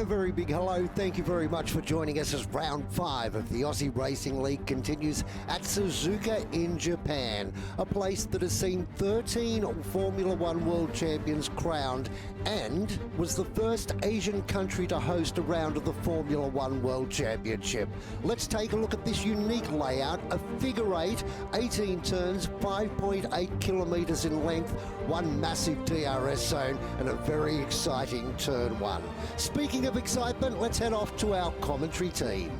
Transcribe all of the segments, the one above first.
A very big hello. Thank you very much for joining us as round 5 of the Aussie Racing League continues at Suzuka in Japan, a place that has seen 13 Formula One World Champions crowned and was the first Asian country to host a round of the Formula One World Championship. Let's take a look at this unique layout, a figure 8, 18 turns, 5.8 kilometres in length, one massive DRS zone and a very exciting turn 1. Speaking of excitement, let's head off to our commentary team.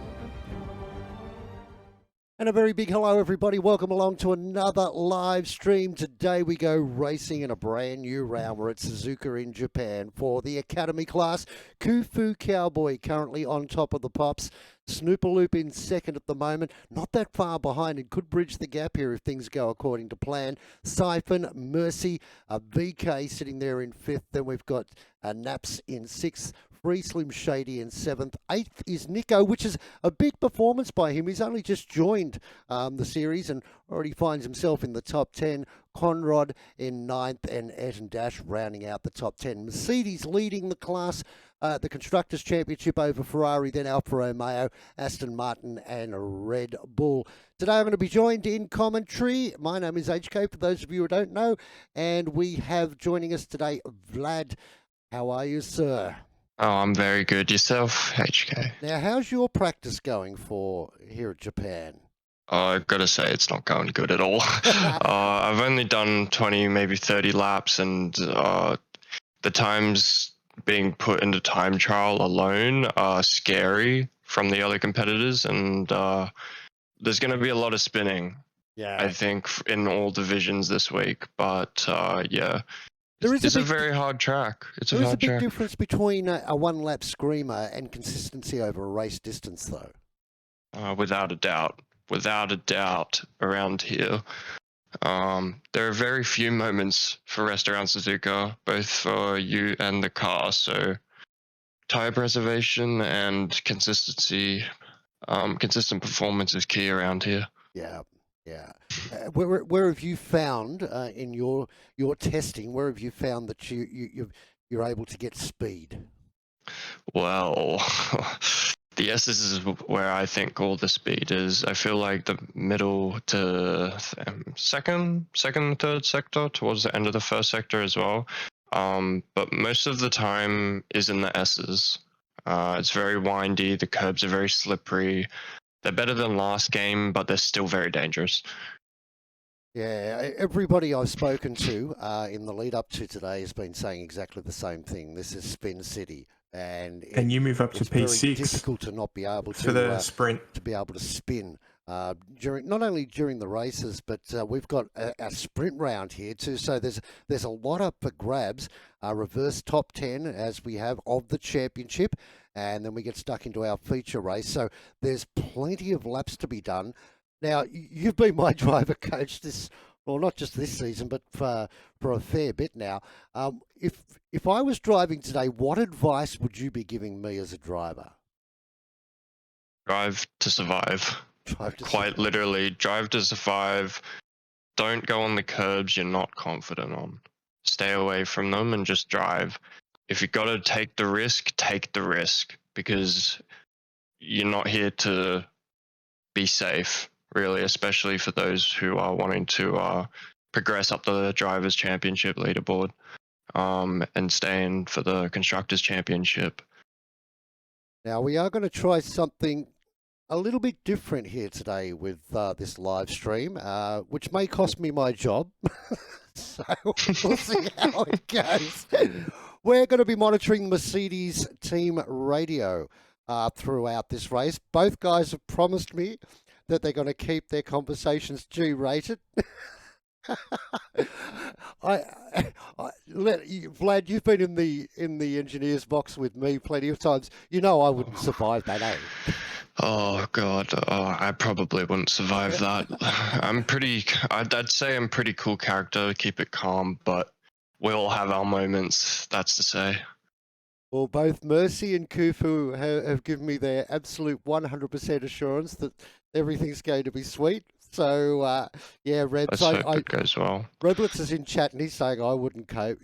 And a very big hello, everybody. Welcome along to another live stream. Today we go racing in a brand new round. We're at Suzuka in Japan for the Academy class. Kufu Cowboy currently on top of the pops. Snoopaloop in second at the moment. Not that far behind and could bridge the gap here if things go according to plan. Siphon, Mercy, VK sitting there in 5th. Then we've got Naps in 6th. Free Slim Shady in 7th. 8th is Nico, which is a big performance by him. He's only just joined the series and already finds himself in the top 10. Conrad in 9th and Etten Dash rounding out the top 10. Mercedes leading the class, the Constructors' Championship over Ferrari, then Alfa Romeo, Aston Martin and Red Bull. Today I'm going to be joined in commentary. My name is HK, for those of you who don't know, and we have joining us today Vlad. How are you, sir? Oh, I'm very good. Yourself, HK? Now, how's your practice going for here at Japan? I've got to say it's not going good at all. I've only done 20, maybe 30 laps, and the times being put into time trial alone are scary from the other competitors, and there's going to be a lot of spinning, I think, in all divisions this week. But yeah. It's a very hard track. There is a big difference between a one-lap screamer and consistency over a race distance, though. Without a doubt. Without a doubt around here. There are very few moments for rest around Suzuka, both for you and the car. So tire preservation and consistency, consistent performance is key around here. Yeah. Yeah. Where have you found in your testing? Where have you found that you're able to get speed? Well, the S's is where I think all the speed is. I feel like the middle to second, third sector, towards the end of the first sector as well. But most of the time is in the S's. It's very windy. The curbs are very slippery. They're better than last game, but they're still very dangerous. Yeah, everybody I've spoken to in the lead up to today has been saying exactly the same thing. This is Spin City, and you move up to P6. It's very difficult to not be able to for the sprint to be able to spin during not only during the races, but we've got a sprint round here too. So there's a lot up for grabs. Reverse top 10 as we have of the championship. And then we get stuck into our feature race. So there's plenty of laps to be done. Now, you've been my driver coach not just this season, but for a fair bit now. If I was driving today, what advice would you be giving me as a driver? Drive to survive. Literally, drive to survive. Don't go on the curbs you're not confident on. Stay away from them and just drive. If you've got to take the risk, because you're not here to be safe, really, especially for those who are wanting to progress up the Drivers' Championship leaderboard and stay in for the Constructors' Championship. Now, we are going to try something a little bit different here today with this live stream, which may cost me my job. So we'll see how it goes. We're going to be monitoring Mercedes team radio throughout this race. Both guys have promised me that they're going to keep their conversations G-rated. Vlad, you've been in the engineer's box with me plenty of times. You know I wouldn't survive that, eh? Oh God, I probably wouldn't survive that. I'd say I'm pretty cool character, keep it calm, but we all have our moments, that's to say. Well, both Mercy and Kufu have given me their absolute 100% assurance that everything's going to be sweet. So, yeah, Rebs, Let's hope it goes well. Reblitz is in chat and he's saying I wouldn't cope.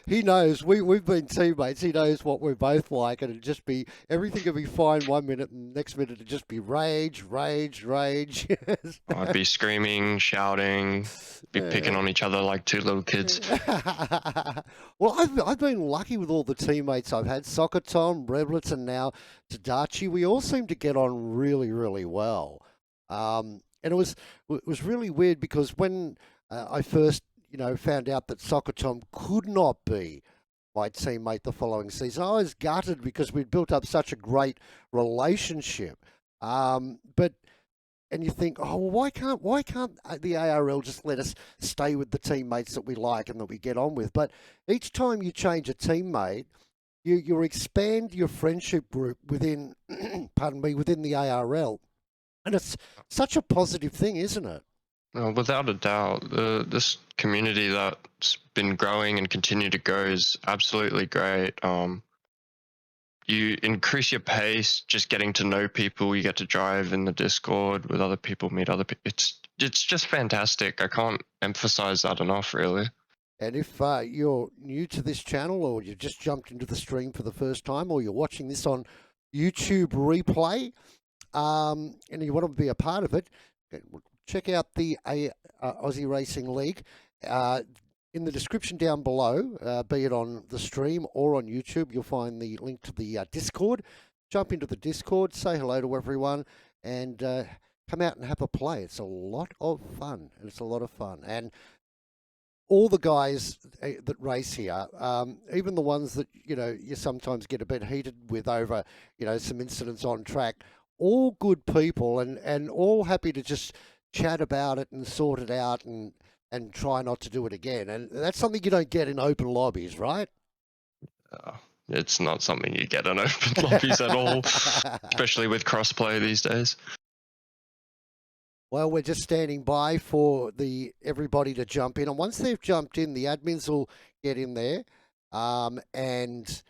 He knows we've been teammates. He knows what we're both like, and it'd just be everything could be fine 1 minute, and the next minute it'd just be rage, rage, rage. I'd be screaming, shouting, be picking on each other like two little kids. Well, I've been lucky with all the teammates I've had. Soccer Tom, Reblitz, and now Tadachi. We all seem to get on really, really well. And it was really weird because when I first, found out that Soccer Tom could not be my teammate the following season, I was gutted because we'd built up such a great relationship. But and you think, oh, well, why can't the ARL just let us stay with the teammates that we like and that we get on with? But each time you change a teammate, you expand your friendship group within, pardon me, within the ARL. And it's such a positive thing, isn't it? Without a doubt, this community that's been growing and continue to grow is absolutely great. You increase your pace, just getting to know people. You get to drive in the Discord with other people, meet other people. It's just fantastic. I can't emphasize that enough, really. And if you're new to this channel, or you've just jumped into the stream for the first time, or you're watching this on YouTube replay, and you want to be a part of it, check out the Aussie Racing League. In the description down below, be it on the stream or on YouTube, you'll find the link to the Discord. Jump into the Discord, say hello to everyone, and come out and have a play. It's a lot of fun. It's a lot of fun. And all the guys that race here, even the ones that, you sometimes get a bit heated with over, some incidents on track, all good people and all happy to just chat about it and sort it out and try not to do it again. And that's something you don't get in open lobbies, right? It's not something you get in open lobbies at all, especially with crossplay these days. Well, we're just standing by for everybody to jump in. And once they've jumped in, the admins will get in there and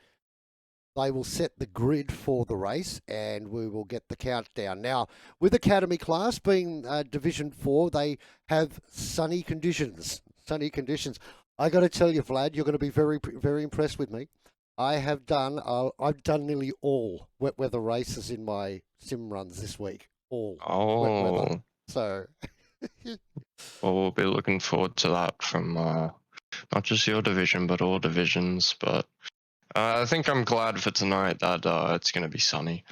they will set the grid for the race, and we will get the countdown. Now, with Academy class being Division 4, they have sunny conditions. Sunny conditions. I got to tell you, Vlad, you're going to be very, very impressed with me. I've done nearly all wet weather races in my sim runs this week. All wet weather. So, well, we'll be looking forward to that from not just your division, but all divisions. But I think I'm glad for tonight that it's going to be sunny.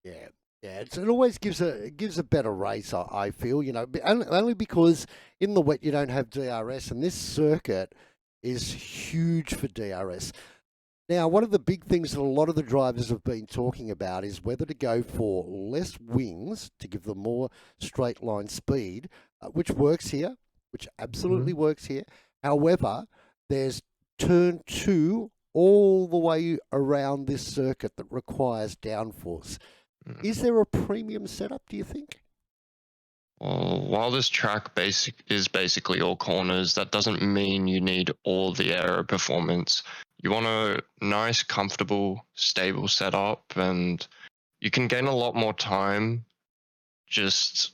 Yeah, it always gives a better race. I feel, only because in the wet you don't have DRS, and this circuit is huge for DRS. Now, one of the big things that a lot of the drivers have been talking about is whether to go for less wings to give them more straight line speed, which works here, which absolutely works here. However, there's turn 2 all the way around this circuit that requires downforce. Is there a premium setup, do you think? Well, while this track is basically all corners, that doesn't mean you need all the aero performance. You want a nice, comfortable, stable setup, and you can gain a lot more time just,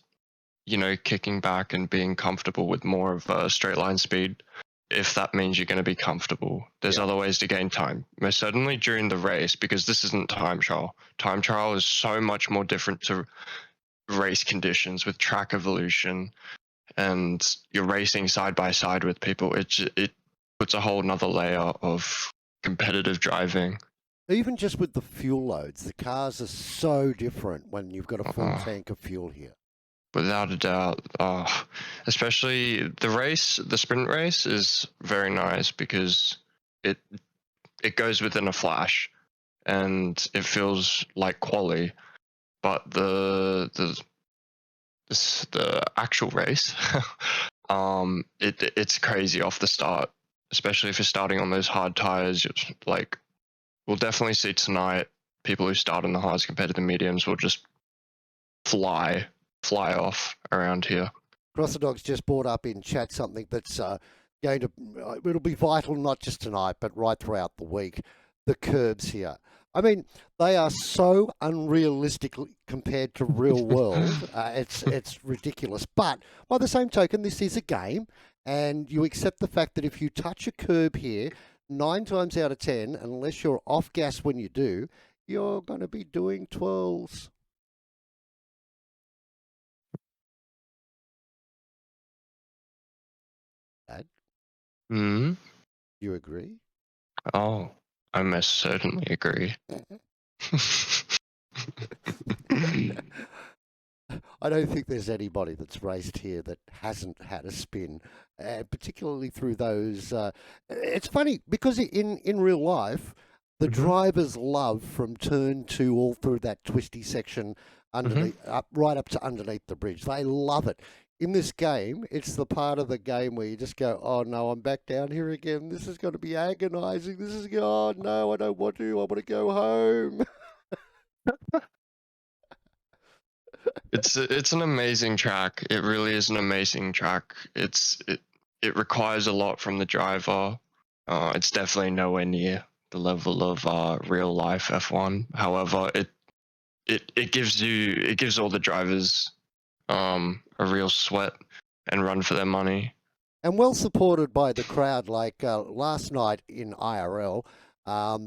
kicking back and being comfortable with more of a straight line speed. If that means you're going to be comfortable, there's other ways to gain time. Most certainly during the race, because this isn't time trial. Time trial is so much more different to race conditions with track evolution, and you're racing side by side with people. It puts a whole nother layer of competitive driving. Even just with the fuel loads, the cars are so different when you've got a full tank of fuel here. Without a doubt, especially the sprint race is very nice because it goes within a flash, and it feels like quali. But the actual race, it's crazy off the start, especially if you're starting on those hard tires. We'll definitely see tonight people who start on the hards compared to the mediums will just fly off around here. Crosser Dog's just brought up in chat something that's it'll be vital not just tonight but right throughout the week. The curbs here. I mean, they are so unrealistic compared to real world. It's ridiculous. But by the same token, this is a game, and you accept the fact that if you touch a curb here, 9 times out of 10, unless you're off gas when you do, you're going to be doing twirls. Dad, Hmm. you agree? Oh, I most certainly agree. I don't think there's anybody that's raced here that hasn't had a spin, particularly through those. It's funny because in real life, the Hmm. drivers love from turn 2 all through that twisty section Hmm. underneath, right up to underneath the bridge. They love it. In this game, it's the part of the game where you just go, "Oh no, I'm back down here again. This is going to be agonising. This is oh no, I don't want to. I want to go home." It's an amazing track. It really is an amazing track. It requires a lot from the driver. It's definitely nowhere near the level of real life F1. However, it gives all the drivers a real sweat and run for their money. And well supported by the crowd. Like last night in IRL,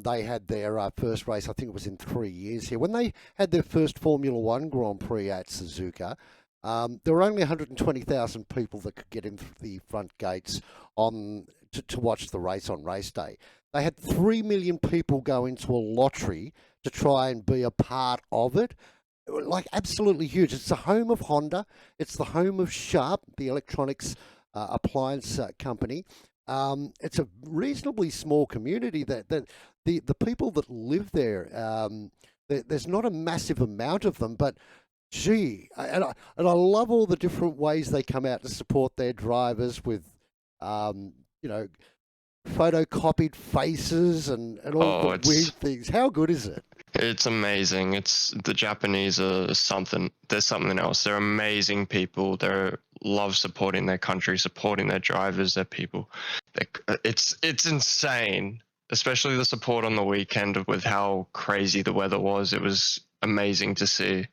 they had their first race. I think it was in 3 years here when they had their first Formula One Grand Prix at Suzuka. There were only 120,000 people that could get in the front gates on to watch the race on race day. They had 3 million people go into a lottery to try and be a part of it. Like absolutely huge. It's the home of Honda. It's the home of Sharp, the electronics appliance company. It's a reasonably small community that the people that live there, there's not a massive amount of them, but gee, and I love all the different ways they come out to support their drivers with, you know, photocopied faces and all Oh, the weird things. How good is it? it's amazing. It's the Japanese are something. There's something else. They're amazing people. They love supporting their country, supporting their drivers, their people. It's insane, especially the support on the weekend with how crazy the weather was. It was amazing to see.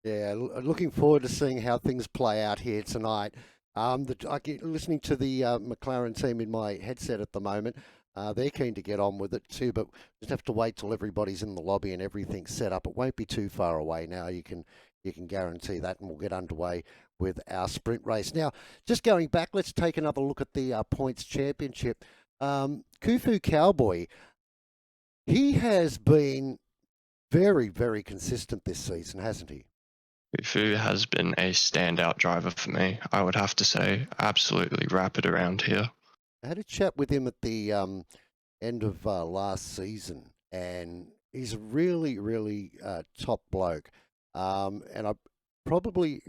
Yeah, looking forward to seeing how things play out here tonight. I get listening to the McLaren team in my headset at the moment. They're keen to get on with it too, but just have to wait till everybody's in the lobby and everything's set up. It won't be too far away now. You can guarantee that, and we'll get underway with our sprint race. Now, just going back, let's take another look at the points championship. Kufu Cowboy, he has been very, very consistent this season, hasn't he? Fu has been a standout driver for me. I would have to say, absolutely rapid around here. I had a chat with him at the end of last season, and he's a really, really top bloke. And I probably,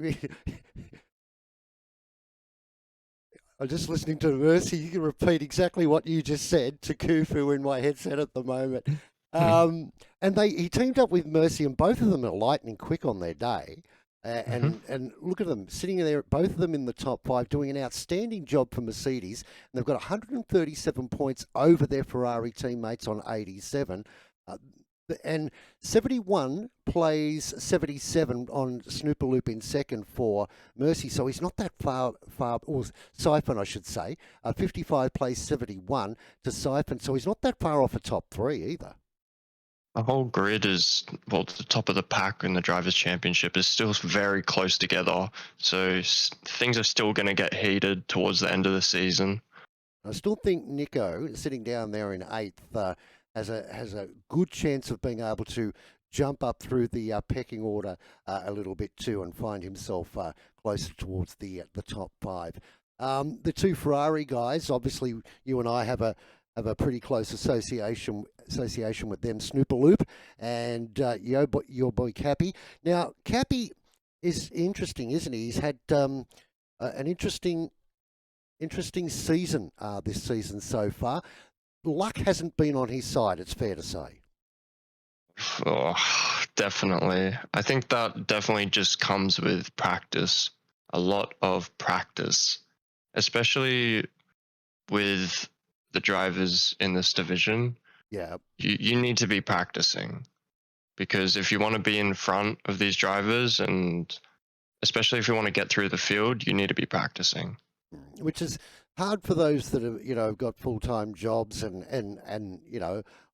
I'm just listening to Mercy. You can repeat exactly what you just said to Kufu in my headset at the moment. And he teamed up with Mercy, and both of them are lightning quick on their day. And look at them sitting there, both of them in the top 5, doing an outstanding job for Mercedes. And they've got 137 points over their Ferrari teammates on 87. And 71 plays 77 on Snooper Loop in second for Mercy, so he's not that far, or Siphon, I should say. 55 plays 71 to Siphon, so he's not that far off a top 3 either. The whole grid is, well, the top of the pack in the Drivers' Championship is still very close together. So things are still going to get heated towards the end of the season. I still think Nico, sitting down there in 8th, has a good chance of being able to jump up through the pecking order a little bit too and find himself closer towards the top 5. The two Ferrari guys, obviously, you and I have a pretty close association with them, Snooper Loop, and your boy Cappy. Now, Cappy is interesting, isn't he? He's had an interesting season this season so far. Luck hasn't been on his side, it's fair to say. Oh, definitely. I think that definitely just comes with practice, a lot of practice, especially with the drivers in this division. Yeah. You need to be practicing, because if you want to be in front of these drivers, and especially if you want to get through the field, you need to be practicing. Which is hard for those that have, have got full-time jobs and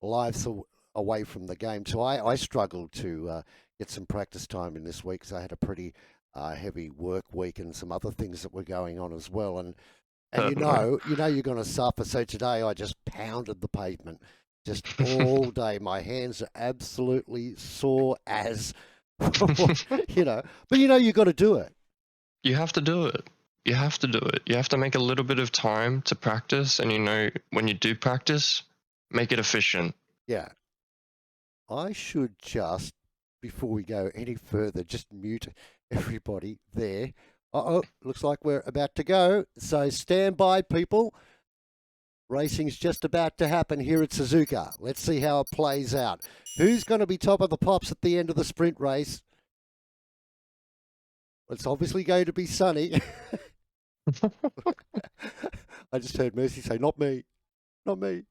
lives away from the game. So I struggled to get some practice time in this week because I had a pretty heavy work week and some other things that were going on as well. And you're going to suffer. So today I just pounded the pavement just all day. My hands are absolutely sore as, But you've got to do it. You have to do it. You have to do it. You have to make a little bit of time to practice, and when you do practice, make it efficient. Yeah. I should just, before we go any further, just mute everybody there. Uh-oh, looks like we're about to go. So stand by, people. Racing's just about to happen here at Suzuka. Let's see how it plays out. Who's going to be top of the pops at the end of the sprint race? It's obviously going to be Sonny. I just heard Mercy say, not me. Not me.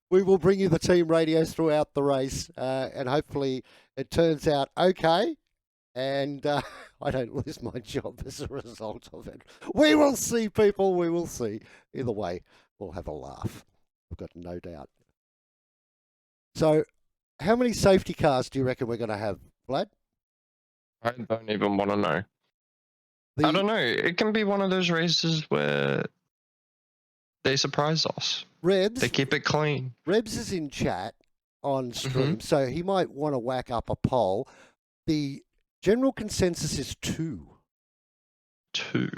We will bring you the team radios throughout the race, and hopefully it turns out okay. And I don't lose my job as a result of it. We will see, people. We will see. Either way, we'll have a laugh. I've got no doubt. So, how many safety cars do you reckon we're going to have, Vlad? I don't even want to know. I don't know. It can be one of those races where they surprise us. Rebs. They keep it clean. Rebs is in chat on stream, so he might want to whack up a poll. The general consensus is 2. 2.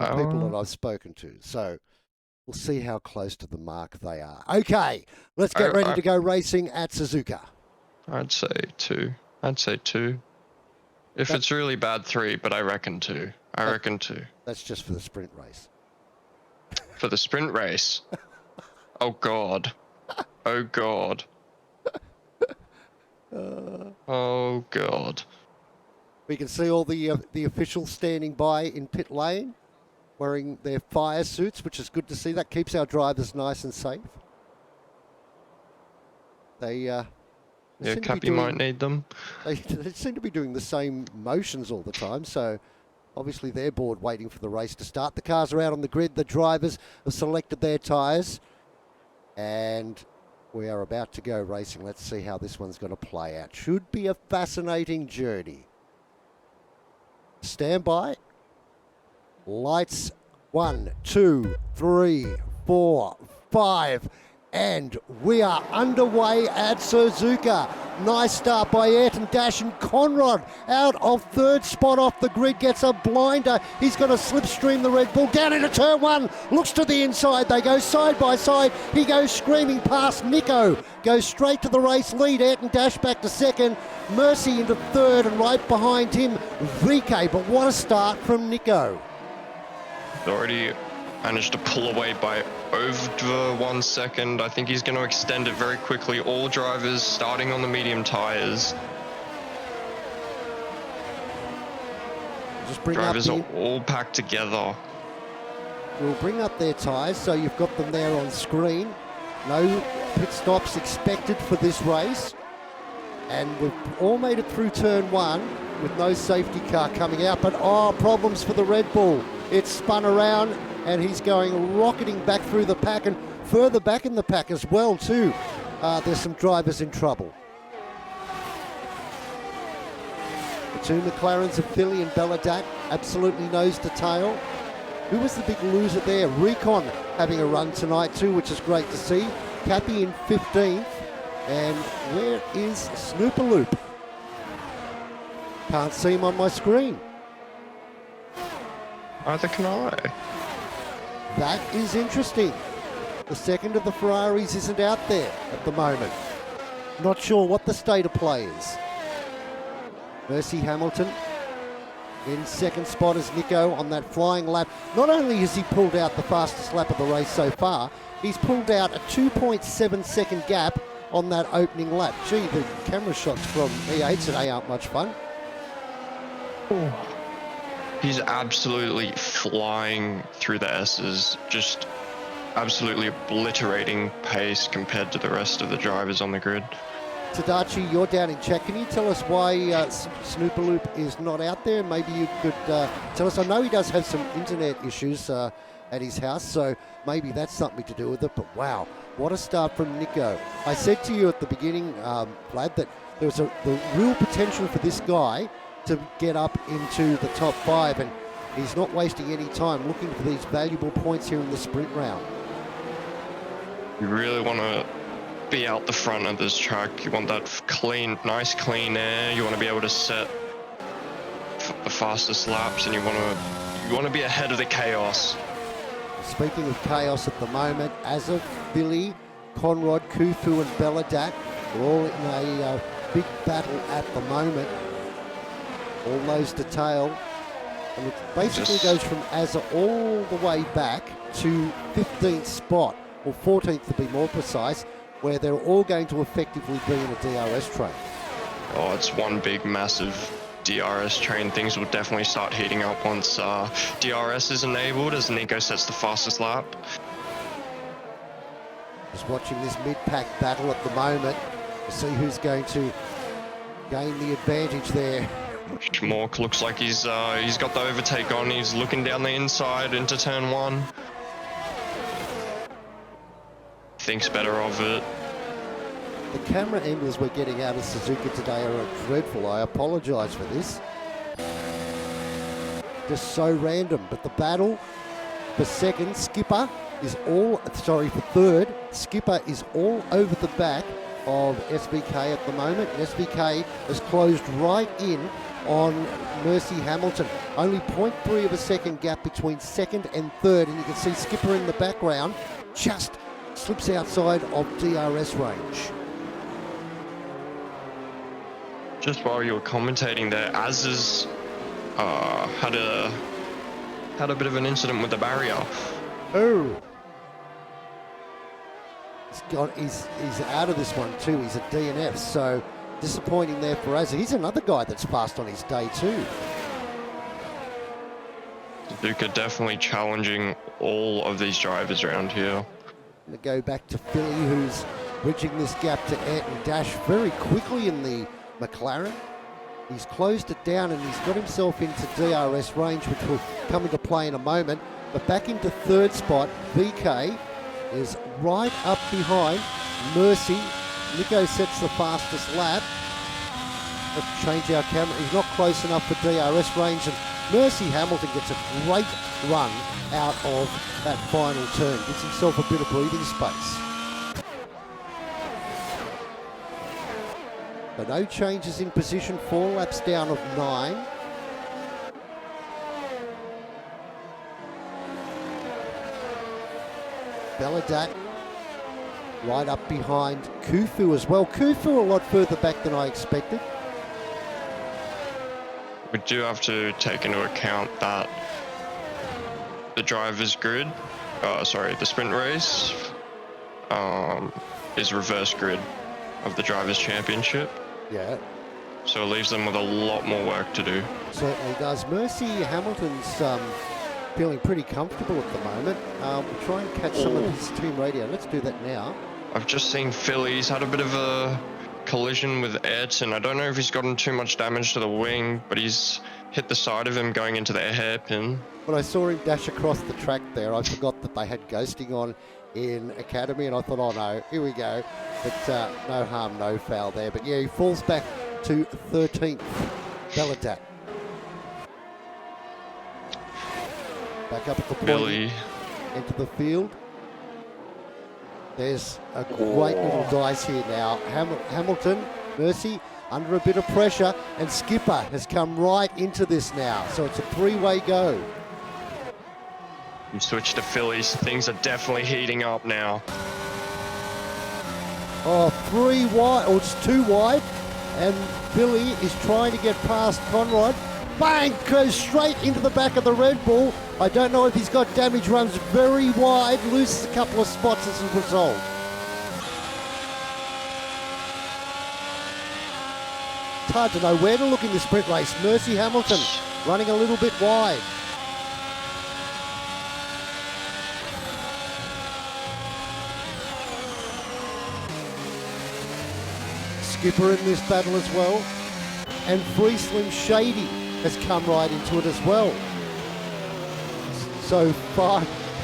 People that I've spoken to. So we'll see how close to the mark they are. Okay, let's get ready to go racing at Suzuka. I'd say 2. If it's really bad, 3, but I reckon 2. I reckon 2. That's just for the sprint race. For the sprint race? Oh, God. Oh, God. Oh, God. We can see all the officials standing by in pit lane, wearing their fire suits, which is good to see. That keeps our drivers nice and safe. Cappy might need them. They seem to be doing the same motions all the time, so obviously they're bored waiting for the race to start. The cars are out on the grid. The drivers have selected their tyres, and we are about to go racing. Let's see how this one's going to play out. Should be a fascinating journey. Stand by. Lights. 1, 2, 3, 4, 5. And we are underway at Suzuka. Nice start by Ayrton Dash, and Conrad out of 3rd spot off the grid gets a blinder. He's going to slipstream the Red Bull down into turn 1. Looks to the inside. They go side by side. He goes screaming past Nico. Goes straight to the race lead. Ayrton Dash back to 2nd. Mercy into 3rd, and right behind him, VK. But what a start from Nico. Already managed to pull away by over 1 second. I think he's going to extend it very quickly. All drivers starting on the medium tyres. Drivers are all packed together. We'll bring up their tyres, so you've got them there on screen. No pit stops expected for this race. And we've all made it through turn 1 with no safety car coming out. But, problems for the Red Bull. It's spun around, and he's going rocketing back through the pack, and further back in the pack as well too. There's some drivers in trouble. The 2 McLarens of Philly and Belladat absolutely nose to tail. Who was the big loser there? Recon having a run tonight too, which is great to see. Cappy in 15th. And where is Snoopaloop? Can't see him on my screen. Neither can I. That is interesting. The second of the Ferraris isn't out there at the moment. Not sure what the state of play is. Mercy Hamilton in 2nd spot as Nico on that flying lap. Not only has he pulled out the fastest lap of the race so far, he's pulled out a 2.7 second gap on that opening lap. Gee, the camera shots from E8 today aren't much fun. He's absolutely flying through the S's. Just absolutely obliterating pace compared to the rest of the drivers on the grid. Tadachi, you're down in chat. Can you tell us why Snoopaloop is not out there? Maybe you could tell us. I know he does have some internet issues at his house, so maybe that's something to do with it. But wow, what a start from Nico. I said to you at the beginning, Vlad, that there was the real potential for this guy to get up into the top 5, and he's not wasting any time looking for these valuable points here in the sprint round. You really want to be out the front of this track. You want that clean, nice clean air. You want to be able to set the fastest laps, and you want to be ahead of the chaos. Speaking of chaos at the moment, Azov, Billy, Conrad, Khufu and Beladat are all in a big battle at the moment. All those to tail. And it basically goes from Azza all the way back to 15th spot, or 14th to be more precise, where they're all going to effectively be in a DRS train. Oh, it's one big, massive DRS train. Things will definitely start heating up once DRS is enabled as Nico sets the fastest lap. Just watching this mid-pack battle at the moment to see who's going to gain the advantage there. Schmork looks like he's got the overtake on. He's looking down the inside into turn 1. Thinks better of it. The camera angles we're getting out of Suzuka today are dreadful. I apologise for this. Just so random. But the battle for second, Skipper is all, sorry, for third, Skipper is all over the back of SVK at the moment. SVK has closed right in on Mercy Hamilton. Only 0.3 of a second gap between second and third, and you can see Skipper in the background just slips outside of DRS range. Just while you were commentating there, Az's had a bit of an incident with the barrier. Oh. He's out of this one too. He's a DNF, so disappointing there for Azza. He's another guy that's fast on his day too. Suzuka definitely challenging all of these drivers around here. Going to go back to Philly, who's bridging this gap to Ant and Dash very quickly in the McLaren. He's closed it down and he's got himself into DRS range, which will come into play in a moment. But back into third spot, VK is right up behind Mercy. Nico sets the fastest lap. Let's change our camera. He's not close enough for DRS range, and Mercy Hamilton gets a great run out of that final turn. Gives himself a bit of breathing space. So no changes in position, 4 laps down of 9. Beladat right up behind Khufu as well. Khufu a lot further back than I expected. We do have to take into account that the driver's grid, the sprint race, is reverse grid of the Drivers' Championship. Yeah. So it leaves them with a lot more work to do. Certainly does. Mercy Hamilton's feeling pretty comfortable at the moment. We'll try and catch some of his team radio. Let's do that now. I've just seen Philly's had a bit of a collision with Ayrton. I don't know if he's gotten too much damage to the wing, but he's hit the side of him going into the hairpin. When I saw him dash across the track there, I forgot that they had ghosting on in Academy, and I thought, oh no, here we go. But no harm, no foul there. But yeah, he falls back to 13th. Beladat. Back up at the point. Billy. Into the field. There's a great little dice here now. Hamilton, Mercy, under a bit of pressure, and Skipper has come right into this now. So it's a 3-way go. You switch to Phillies. Things are definitely heating up now. Oh, 3 wide, or it's 2 wide, and Billy is trying to get past Conrad. Bang! Goes straight into the back of the Red Bull. I don't know if he's got damage, runs very wide, loses a couple of spots as a result. It's hard to know where to look in the sprint race. Mercy Hamilton running a little bit wide. Skipper in this battle as well. And Free Slim Shady has come right into it as well. So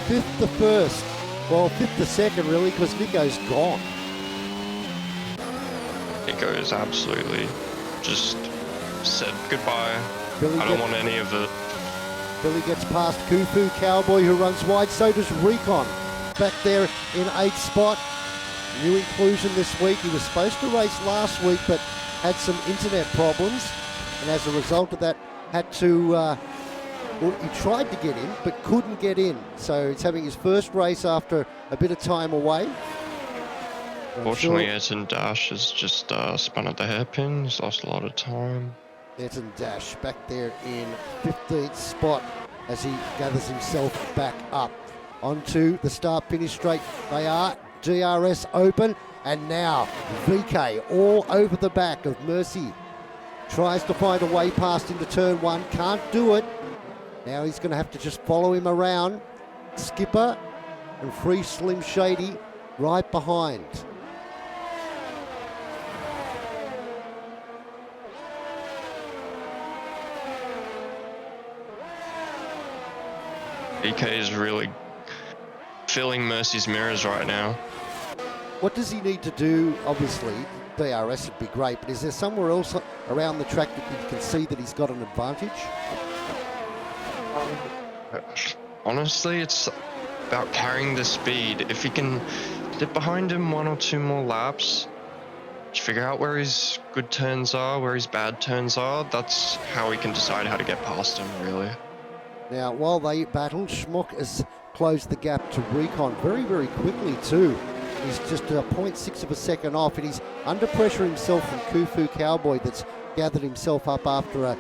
fifth to first. Well, fifth to second really, because Nico's gone. Nico is absolutely just said goodbye. I don't want any of it. Billy gets past Kufu Cowboy, who runs wide. So does Recon. Back there in 8th spot. New inclusion this week. He was supposed to race last week, but had some internet problems. And as a result of that, had to... well, he tried to get in, but couldn't get in. So he's having his first race after a bit of time away. Fortunately, Ayrton Dash has just spun at the hairpin. He's lost a lot of time. Ayrton Dash back there in 15th spot as he gathers himself back up onto the start-finish straight. They are DRS open, and now VK all over the back of Mercy. Tries to find a way past into turn 1, can't do it. Now he's going to have to just follow him around. Skipper and Free Slim Shady right behind. VK is really filling Mercy's mirrors right now. What does he need to do? Obviously, DRS would be great, but is there somewhere else around the track that you can see that he's got an advantage? Honestly, it's about carrying the speed. If he can get behind him 1 or 2 more laps, figure out where his good turns are, where his bad turns are, that's how he can decide how to get past him, really. Now, while they battle, Schmock has closed the gap to Recon very, very quickly too. He's just 0.6 of a second off, and he's under pressure himself from Kufu Cowboy that's gathered himself up after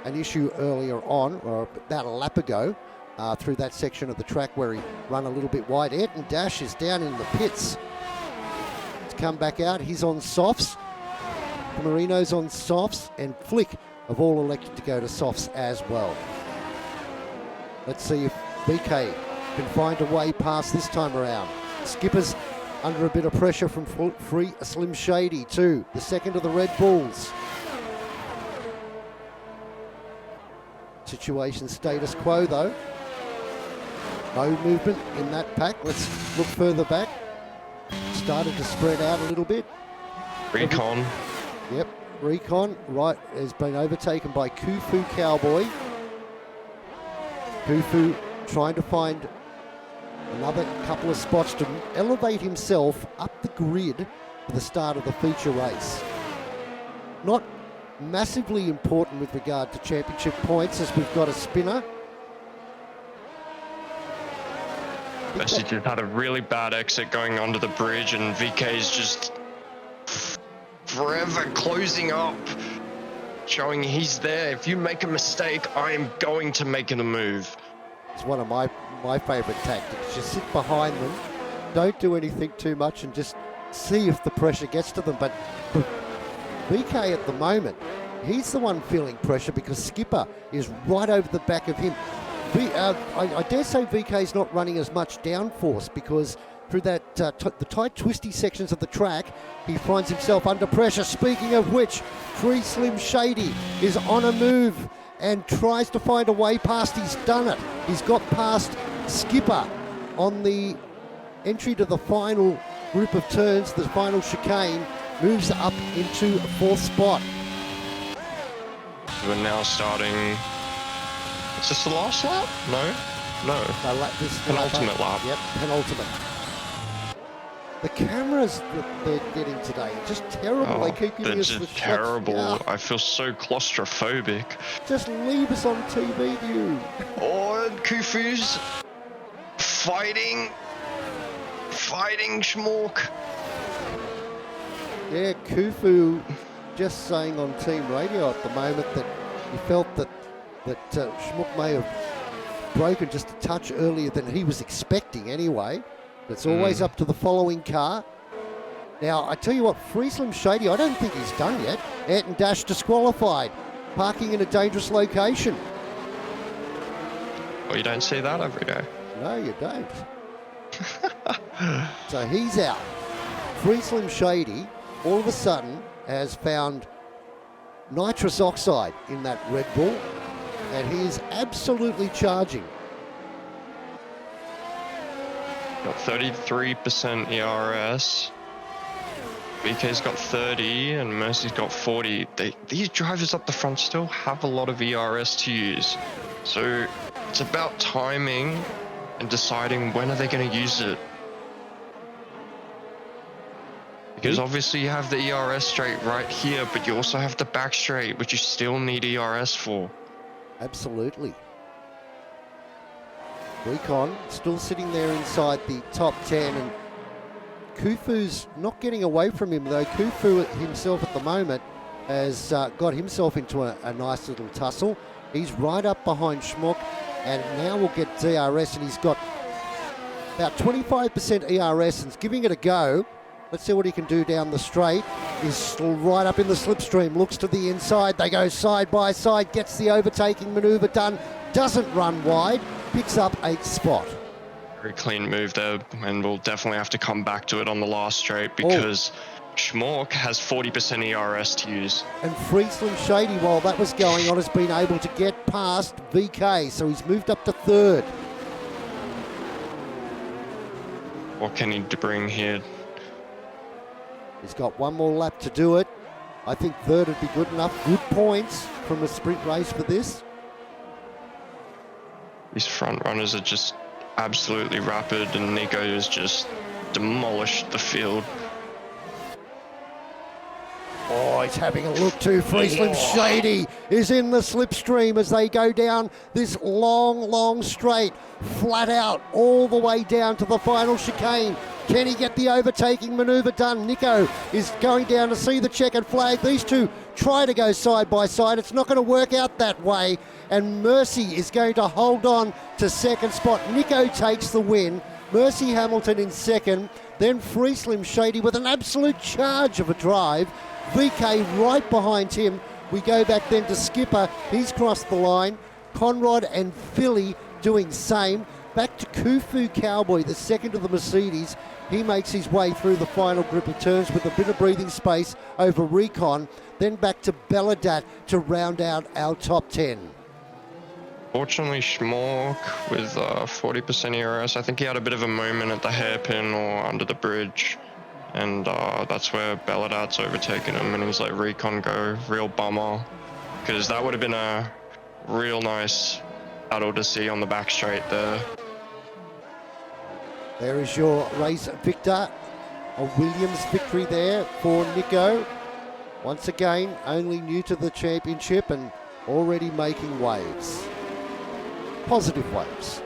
an issue earlier on, or about a lap ago, through that section of the track where he ran a little bit wide. Ayrton Dash is down in the pits. He's come back out. He's on softs. Marino's on softs, and Flick have all elected to go to softs as well. Let's see if VK can find a way past this time around. Skipper's under a bit of pressure from Free Slim Shady too, the second of the Red Bulls. Situation status quo though. No movement in that pack. Let's look further back. Started to spread out a little bit. Recon. Yep, Recon right has been overtaken by Kufu Cowboy. Kufu trying to find another couple of spots to elevate himself up the grid for the start of the feature race. Not massively important with regard to championship points, as we've got a spinner. Bessie just had a really bad exit going onto the bridge, and VK's just forever closing up, showing he's there. If you make a mistake, I am going to make it a move. It's one of my favourite tactics. Just sit behind them, don't do anything too much, and just see if the pressure gets to them. But VK at the moment, he's the one feeling pressure because Skipper is right over the back of him. I dare say VK's not running as much downforce because through that the tight twisty sections of the track, he finds himself under pressure. Speaking of which, Free Slim Shady is on a move and tries to find a way past. He's done it. He's got past Skipper on the entry to the final group of turns, the final chicane, moves up into 4th spot. We're now starting... Is this the last lap? No. This Penultimate lap. Yep, penultimate. The cameras that they're getting today are just terrible. They keep giving us the terrible. shots. I feel so claustrophobic. Just leave us on TV view. Oh, and Kufu's fighting Schmork. Yeah, Kufu just saying on team radio at the moment that he felt that Schmuck may have broken just a touch earlier than he was expecting anyway. It's always up to the following car. Now, I tell you what, Free Slim Shady, I don't think he's done yet. Ayrton Dash disqualified, parking in a dangerous location. Well, you don't see that every day. No, you don't. So he's out. Free Slim Shady all of a sudden has found nitrous oxide in that Red Bull, and he is absolutely charging. Got 33% ERS. BK's got 30 and Mercy's got 40. These drivers up the front still have a lot of ERS to use. So it's about timing and deciding when are they going to use it. Because obviously you have the ERS straight right here, but you also have the back straight, which you still need ERS for. Absolutely. Recon still sitting there inside the top 10, and Kufu's not getting away from him though. Kufu himself at the moment has got himself into a nice little tussle. He's right up behind Schmuck, and now we'll get DRS, and he's got about 25% ERS and is giving it a go. Let's see what he can do down the straight. He's still right up in the slipstream, looks to the inside. They go side by side, gets the overtaking manoeuvre done, doesn't run wide, picks up 8th spot. Very clean move there, and we'll definitely have to come back to it on the last straight because Schmork has 40% ERS to use. And Friesland Shady, while that was going on, has been able to get past VK, so he's moved up to 3rd. What can he bring here? He's got one more lap to do it. I think 3rd would be good enough. Good points from a sprint race for this. These front runners are just absolutely rapid, and Nico has just demolished the field. Oh, he's having a look too. Friesland Shady is in the slipstream as they go down this long straight, flat out, all the way down to the final chicane. Can he get the overtaking manoeuvre done? Nico is going down to see the checkered flag. These two try to go side by side. It's not going to work out that way. And Mercy is going to hold on to 2nd spot. Nico takes the win. Mercy Hamilton in 2nd. Then Friesland Shady with an absolute charge of a drive. VK right behind him. We go back then to Skipper. He's crossed the line. Conrad and Philly doing same. Back to Kufu Cowboy, the 2nd of the Mercedes. He makes his way through the final group of turns with a bit of breathing space over Recon. Then back to Belladat to round out our top 10. Fortunately, Schmork with 40% ERS. I think he had a bit of a moment at the hairpin or under the bridge. And that's where Belladat's overtaken him, and he's like, Recon go, real bummer. Because that would have been a real nice battle to see on the back straight there. There is your race victor. A Williams victory there for Nico. Once again, only new to the championship and already making waves. Positive waves.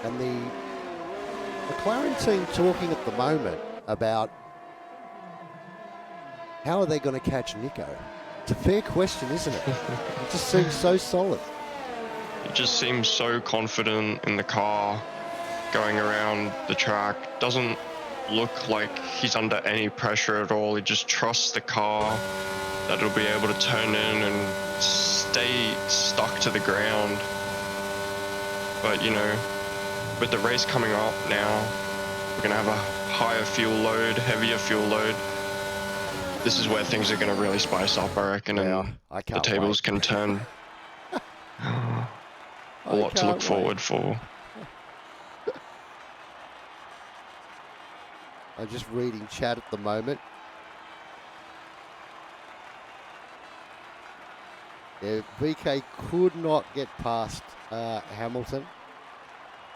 And the McLaren team talking at the moment about how are they going to catch Nico? It's a fair question, isn't it? It just seems so solid. He just seems so confident in the car, going around the track. Doesn't look like he's under any pressure at all. He just trusts the car that it'll be able to turn in and stay stuck to the ground. But, you know, with the race coming up now, we're going to have a higher fuel load, heavier fuel load. This is where things are going to really spice up, I reckon, and the tables can turn. A lot to look forward for. I'm just reading chat at the moment. Yeah, VK could not get past Hamilton.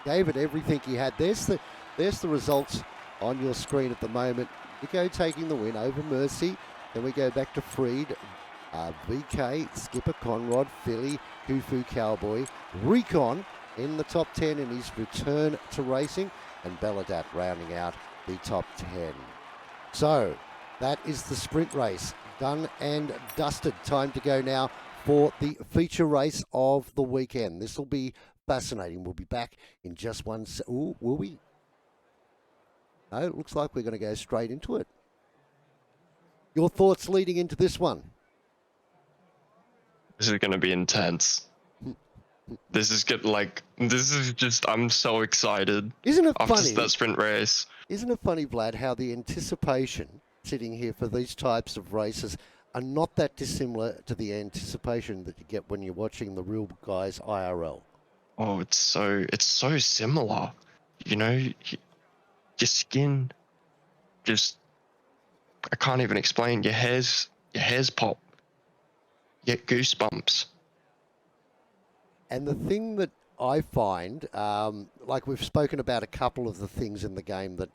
Gave it everything he had. There's the results on your screen at the moment. Nico taking the win over Mercy. Then we go back to Freed, VK, Skipper, Conrad, Philly, Kufu Cowboy, Recon in the top 10 in his return to racing, and Belladat rounding out the top 10. So that is the sprint race done and dusted. Time to go now for the feature race of the weekend. This will be fascinating. We'll be back in just one. Ooh, will we? No, it looks like we're going to go straight into it. Your thoughts leading into this one? This is going to be intense. This is just, I'm so excited Isn't it after funny? that sprint race. Isn't it funny, Vlad, how the anticipation sitting here for these types of races are not that dissimilar to the anticipation that you get when you're watching the real guys IRL? Oh, it's so similar. You know, your skin just, I can't even explain. Your hairs pop. You get goosebumps. And the thing that I find, like we've spoken about a couple of the things in the game that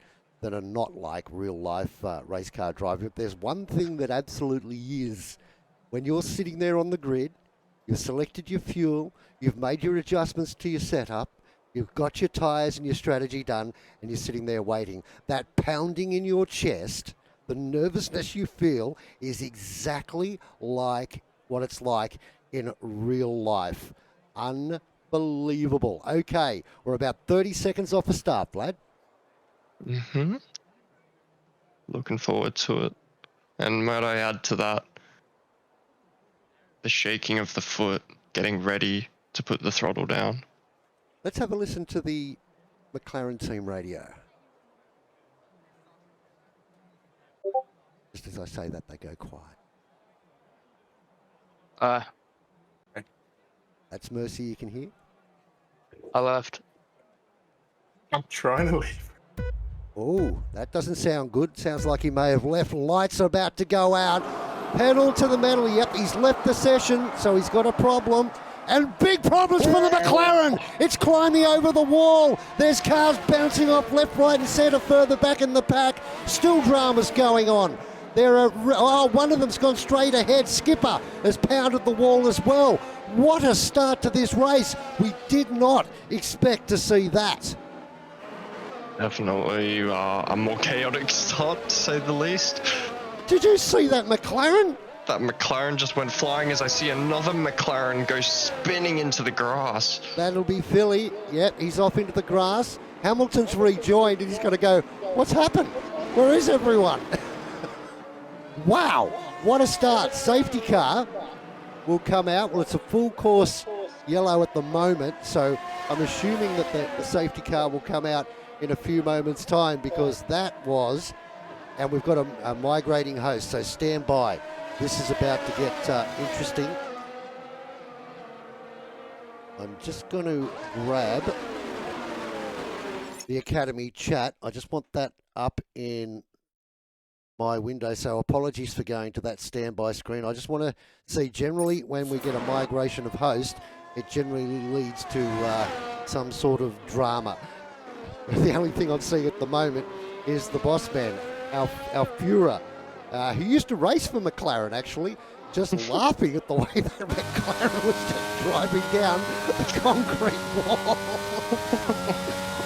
are not like real life race car driving, but there's one thing that absolutely is. When you're sitting there on the grid, you've selected your fuel, you've made your adjustments to your setup, you've got your tyres and your strategy done, and you're sitting there waiting. That pounding in your chest, the nervousness you feel, is exactly like what it's like in real life. Unbelievable. Okay, we're about 30 seconds off the start, Vlad. Mm-hmm. Looking forward to it. And might I add to that, the shaking of the foot, getting ready to put the throttle down. Let's have a listen to the McLaren team radio. Just as I say that, they go quiet. That's Mercy you can hear. I left. I'm trying to leave. Oh, that doesn't sound good. Sounds like he may have left. Lights are about to go out. Pedal to the metal. Yep, he's left the session, so he's got a problem. And big problems for the McLaren. It's climbing over the wall. There's cars bouncing off left, right, and centre further back in the pack. Still dramas going on. One of them's gone straight ahead. Skipper has pounded the wall as well. What a start to this race. We did not expect to see that. Definitely a more chaotic start, to say the least. Did you see that McLaren? That McLaren just went flying as I see another McLaren go spinning into the grass. That'll be Philly. Yep, he's off into the grass. Hamilton's rejoined and he's going to go, what's happened? Where is everyone? Wow, what a start. Safety car will come out. Well, it's a full course yellow at the moment, so I'm assuming that the safety car will come out in a few moments' time, because that was, and we've got a migrating host, so stand by. This is about to get interesting. I'm just going to grab the Academy chat. I just want that up in my window, so apologies for going to that standby screen. I just want to see, generally when we get a migration of host, it generally leads to some sort of drama. The only thing I'm seeing at the moment is the boss man, our Führer, who used to race for McLaren actually, just laughing at the way that McLaren was just driving down the concrete wall.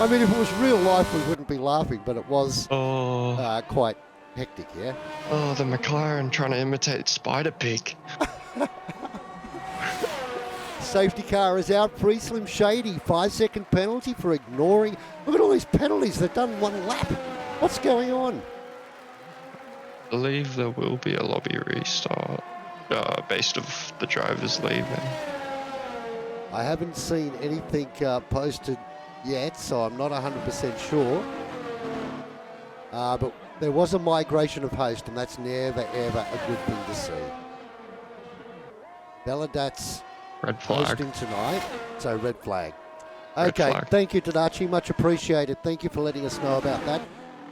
I mean, if it was real life, we wouldn't be laughing, but it was quite hectic, yeah? Oh, the McLaren trying to imitate Spider Pig. Safety car is out. Free Slim Shady, 5-second penalty for ignoring. Look at all these penalties. They've done one lap. What's going on? I believe there will be a lobby restart based off the drivers leaving. I haven't seen anything posted yet, so I'm not 100% sure. But there was a migration of host, and that's never, ever a good thing to see. Belladat's Red flag. hosting tonight, so red flag. Red Okay, flag. thank you, Tadachi. Much appreciated. Thank you for letting us know about that.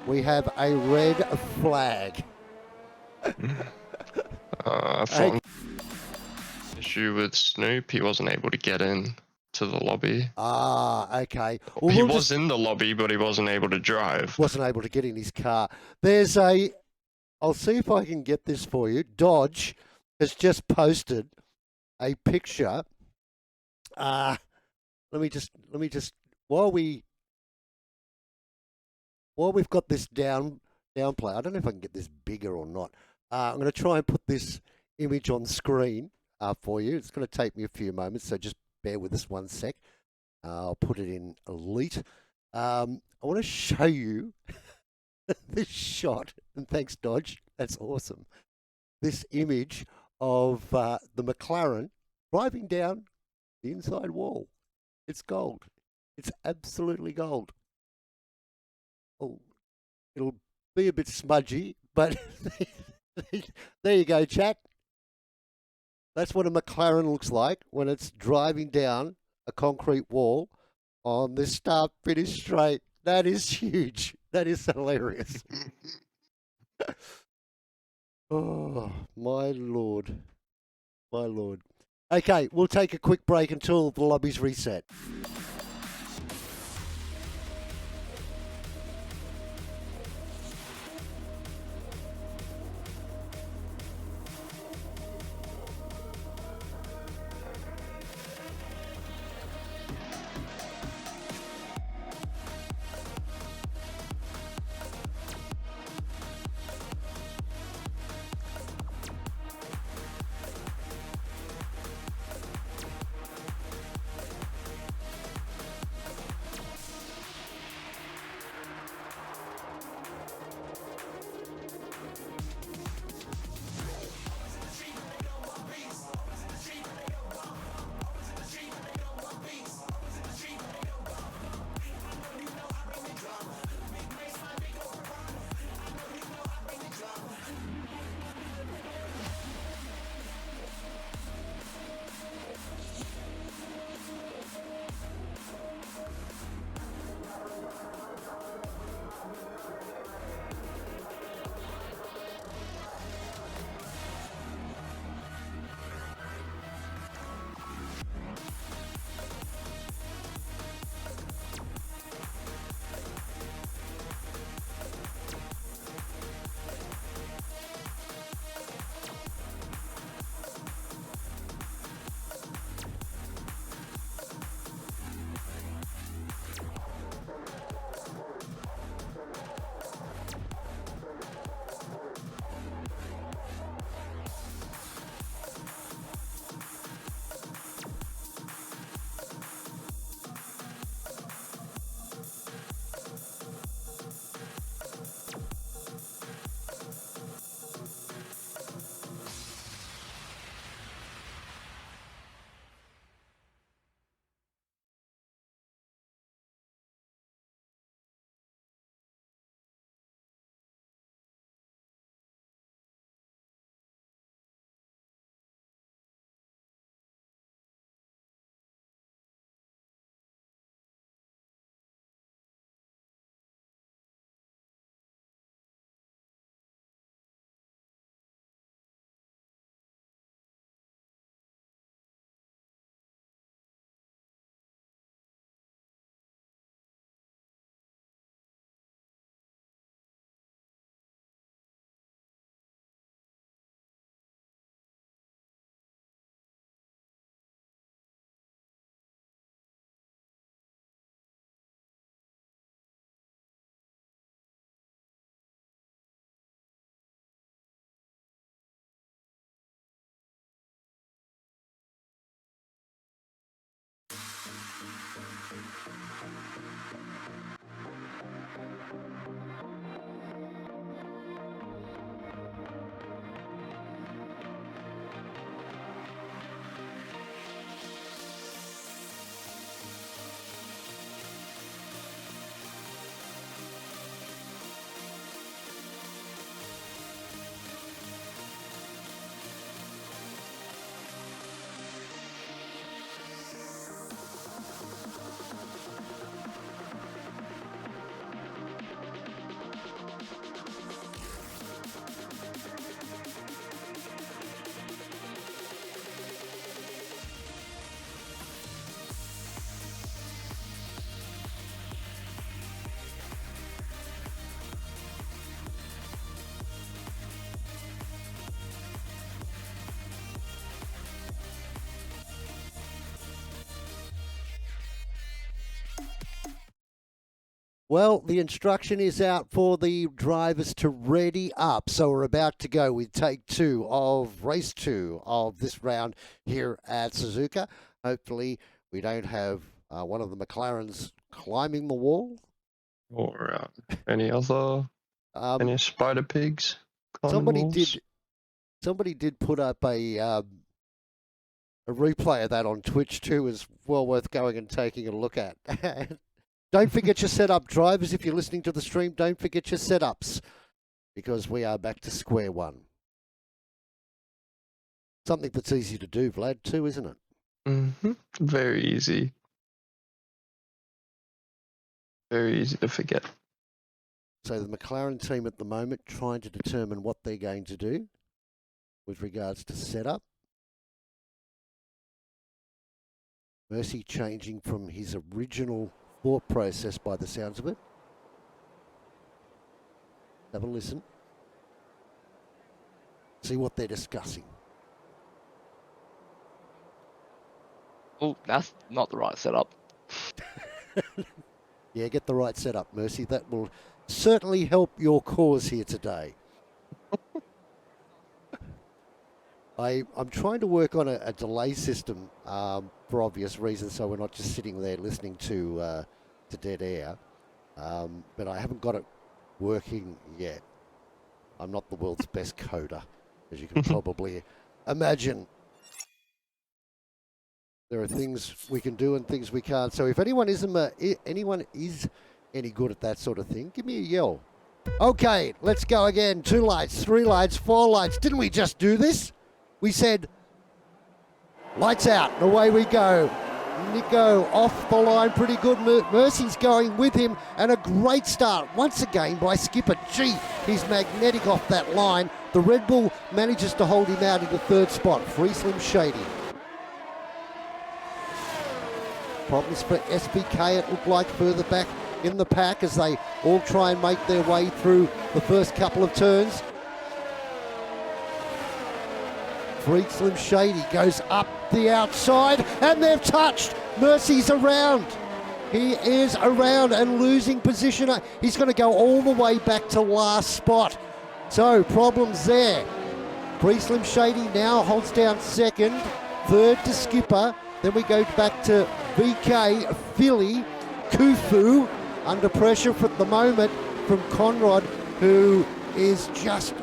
We have a red flag. Issue with Snoop, he wasn't able to get in to the lobby. Ah, okay. Well, He we'll was in the lobby, but he wasn't able to drive. wasn't able to get in his car. I'll see if I can get this for you. Dodge has just posted a picture. Let me just while we've got this downplay. I don't know if I can get this bigger or not. I'm going to try and put this image on screen for you. It's going to take me a few moments, so just bear with us one sec. I'll put it in elite. I want to show you this shot, and thanks, Dodge. That's awesome. This image of the McLaren driving down The inside wall. It's gold. It's absolutely gold. Oh, it'll be a bit smudgy, but there you go, chat. That's what a McLaren looks like when it's driving down a concrete wall on the start finish straight. That is huge. That is hilarious. Oh, my lord. My lord. Okay, we'll take a quick break until the lobby's reset. Well, the instruction is out for the drivers to ready up. So we're about to go with take two of race two of this round here at Suzuka. Hopefully, we don't have one of the McLarens climbing the wall. Or any other any spider pigs climbing Somebody walls? did put up a replay of that on Twitch too is well worth going and taking a look at. Don't forget your setup, drivers. If you're listening to the stream, don't forget your setups because we are back to square one. Something that's easy to do, Vlad, too, isn't it? Mm-hmm. Very easy. Very easy to forget. So the McLaren team at the moment trying to determine what they're going to do with regards to setup. Mercy changing from his original thought process by the sounds of it. Have a listen. See what they're discussing. Oh, that's not the right setup. Yeah, get the right setup, Mercy. That will certainly help your cause here today. I'm trying to work on a delay system for obvious reasons, so we're not just sitting there listening to dead air. But I haven't got it working yet. I'm not the world's best coder, as you can probably imagine. There are things we can do and things we can't. So if anyone is any good at that sort of thing, give me a yell. Okay, let's go again. 2 lights, 3 lights, 4 lights. Didn't we just do this? We said, lights out, and away we go. Nico off the line, pretty good. Mercy's going with him, and a great start once again by Skipper. Gee, he's magnetic off that line. The Red Bull manages to hold him out into 3rd spot. Free Slim Shady. Problems for SBK, it looked like, further back in the pack as they all try and make their way through the first couple of turns. Freak Slim Shady goes up the outside, and they've touched. Mercy's around. He is around and losing position. He's going to go all the way back to last spot. So problems there. Free Slim Shady now holds down 2nd, 3rd to Skipper. Then we go back to VK, Philly, Kufu, under pressure for the moment from Conrad, who is just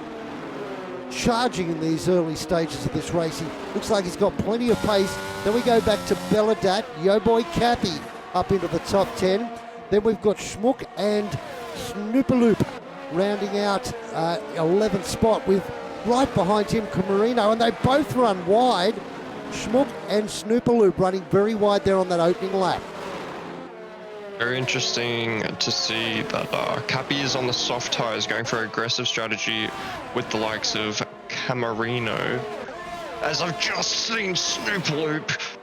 charging in these early stages of this race. He looks like he's got plenty of pace. Then we go back to Belladat, Yo Boy Kathy up into the top 10. Then we've got Schmuck and Snoopaloop rounding out 11th spot with right behind him Camarino, and they both run wide. Schmuck and Snoopaloop running very wide there on that opening lap. Very interesting to see that Cappy is on the soft tyres going for aggressive strategy with the likes of Camarino. As I've just seen Snoopaloop,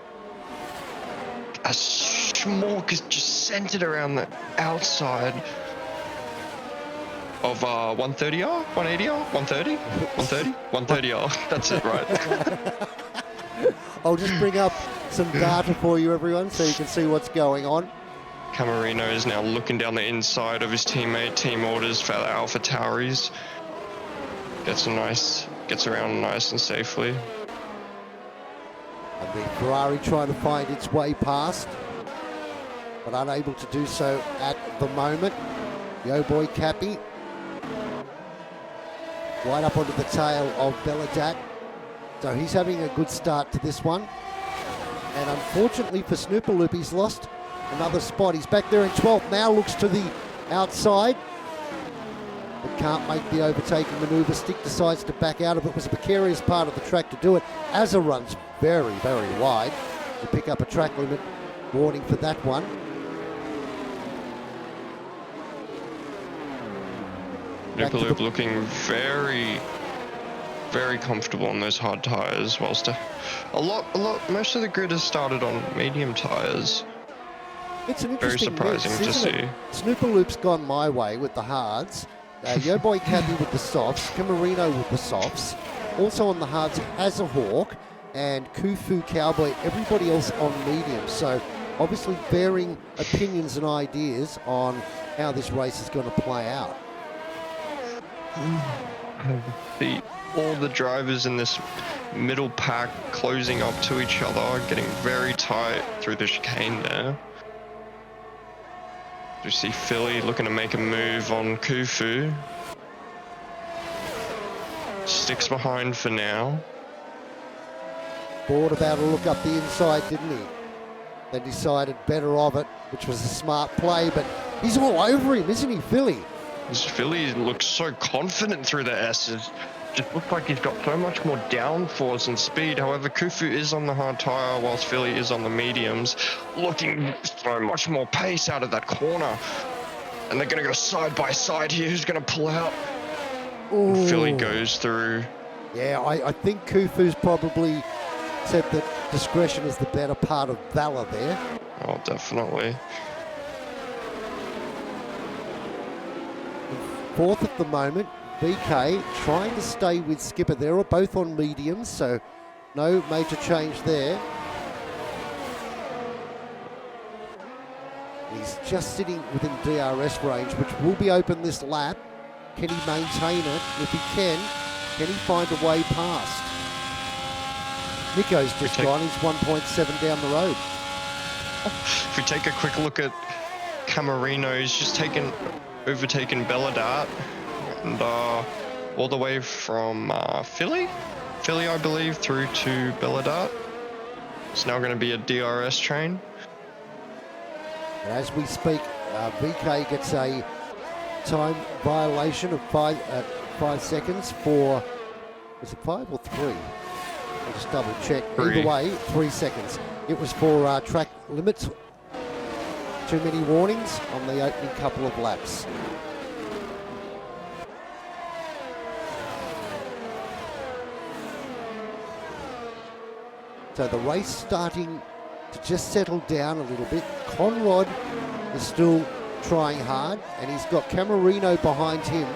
as Schmuck is just centered around the outside of 130R, 180R, 130, 130, 130R. That's it, right? I'll just bring up some data for you, everyone, so you can see what's going on. Camarino is now looking down the inside of his teammate. Team orders for Alpha Tauris. Gets around nice and safely. And the Ferrari trying to find its way past, but unable to do so at the moment. Yo Boy Cappy right up onto the tail of Belladat. So he's having a good start to this one. And unfortunately for Snoopaloop, he's lost another spot. He's back there in 12th, now looks to the outside, but can't make the overtaking manoeuvre. Stick decides to back out of it. It was a precarious part of the track to do it. Azza runs very, very wide to pick up a track limit warning for that one. Snoopaloop looking very, very comfortable on those hard tyres, whilst most of the grid has started on medium tyres. It's an interesting very surprising mix, to isn't it? see. Snoopaloop's gone my way with the hards. Yo Boy Cappy with the softs. Camarino with the softs. Also on the hards, Hazahawk and Kufu Cowboy. Everybody else on medium. So obviously varying opinions and ideas on how this race is going to play out. All the drivers in this middle pack closing up to each other, getting very tight through the chicane there. You see Philly looking to make a move on Kufu. Sticks behind for now. Thought about a look up the inside, didn't he? Then decided better of it, which was a smart play, but he's all over him, isn't he, Philly? This Philly looks so confident through the S's. Just looks like he's got so much more downforce and speed. However, Khufu is on the hard tyre whilst Philly is on the mediums, looking so much more pace out of that corner. And they're going to go side by side here. Who's going to pull out? Ooh. Philly goes through. Yeah, I think Khufu's probably said that discretion is the better part of valor there. Oh, definitely. Fourth at the moment, BK trying to stay with Skipper. They're both on mediums, so no major change there. He's just sitting within DRS range, which will be open this lap. Can he maintain it? If he can he find a way past? Nico's just gone. He's 1.7 down the road. If we take a quick look at Camarino, he's just overtaken Belladart and all the way from Philly, I believe, through to Belladart. It's now going to be a DRS train. And as we speak, VK gets a time violation of 5 seconds for, was it 5 or 3? I'll just double check. 3. Either way, 3 seconds. It was for track limits. Too many warnings on the opening couple of laps. So the race starting to just settle down a little bit. Conrad is still trying hard, and he's got Camarino behind him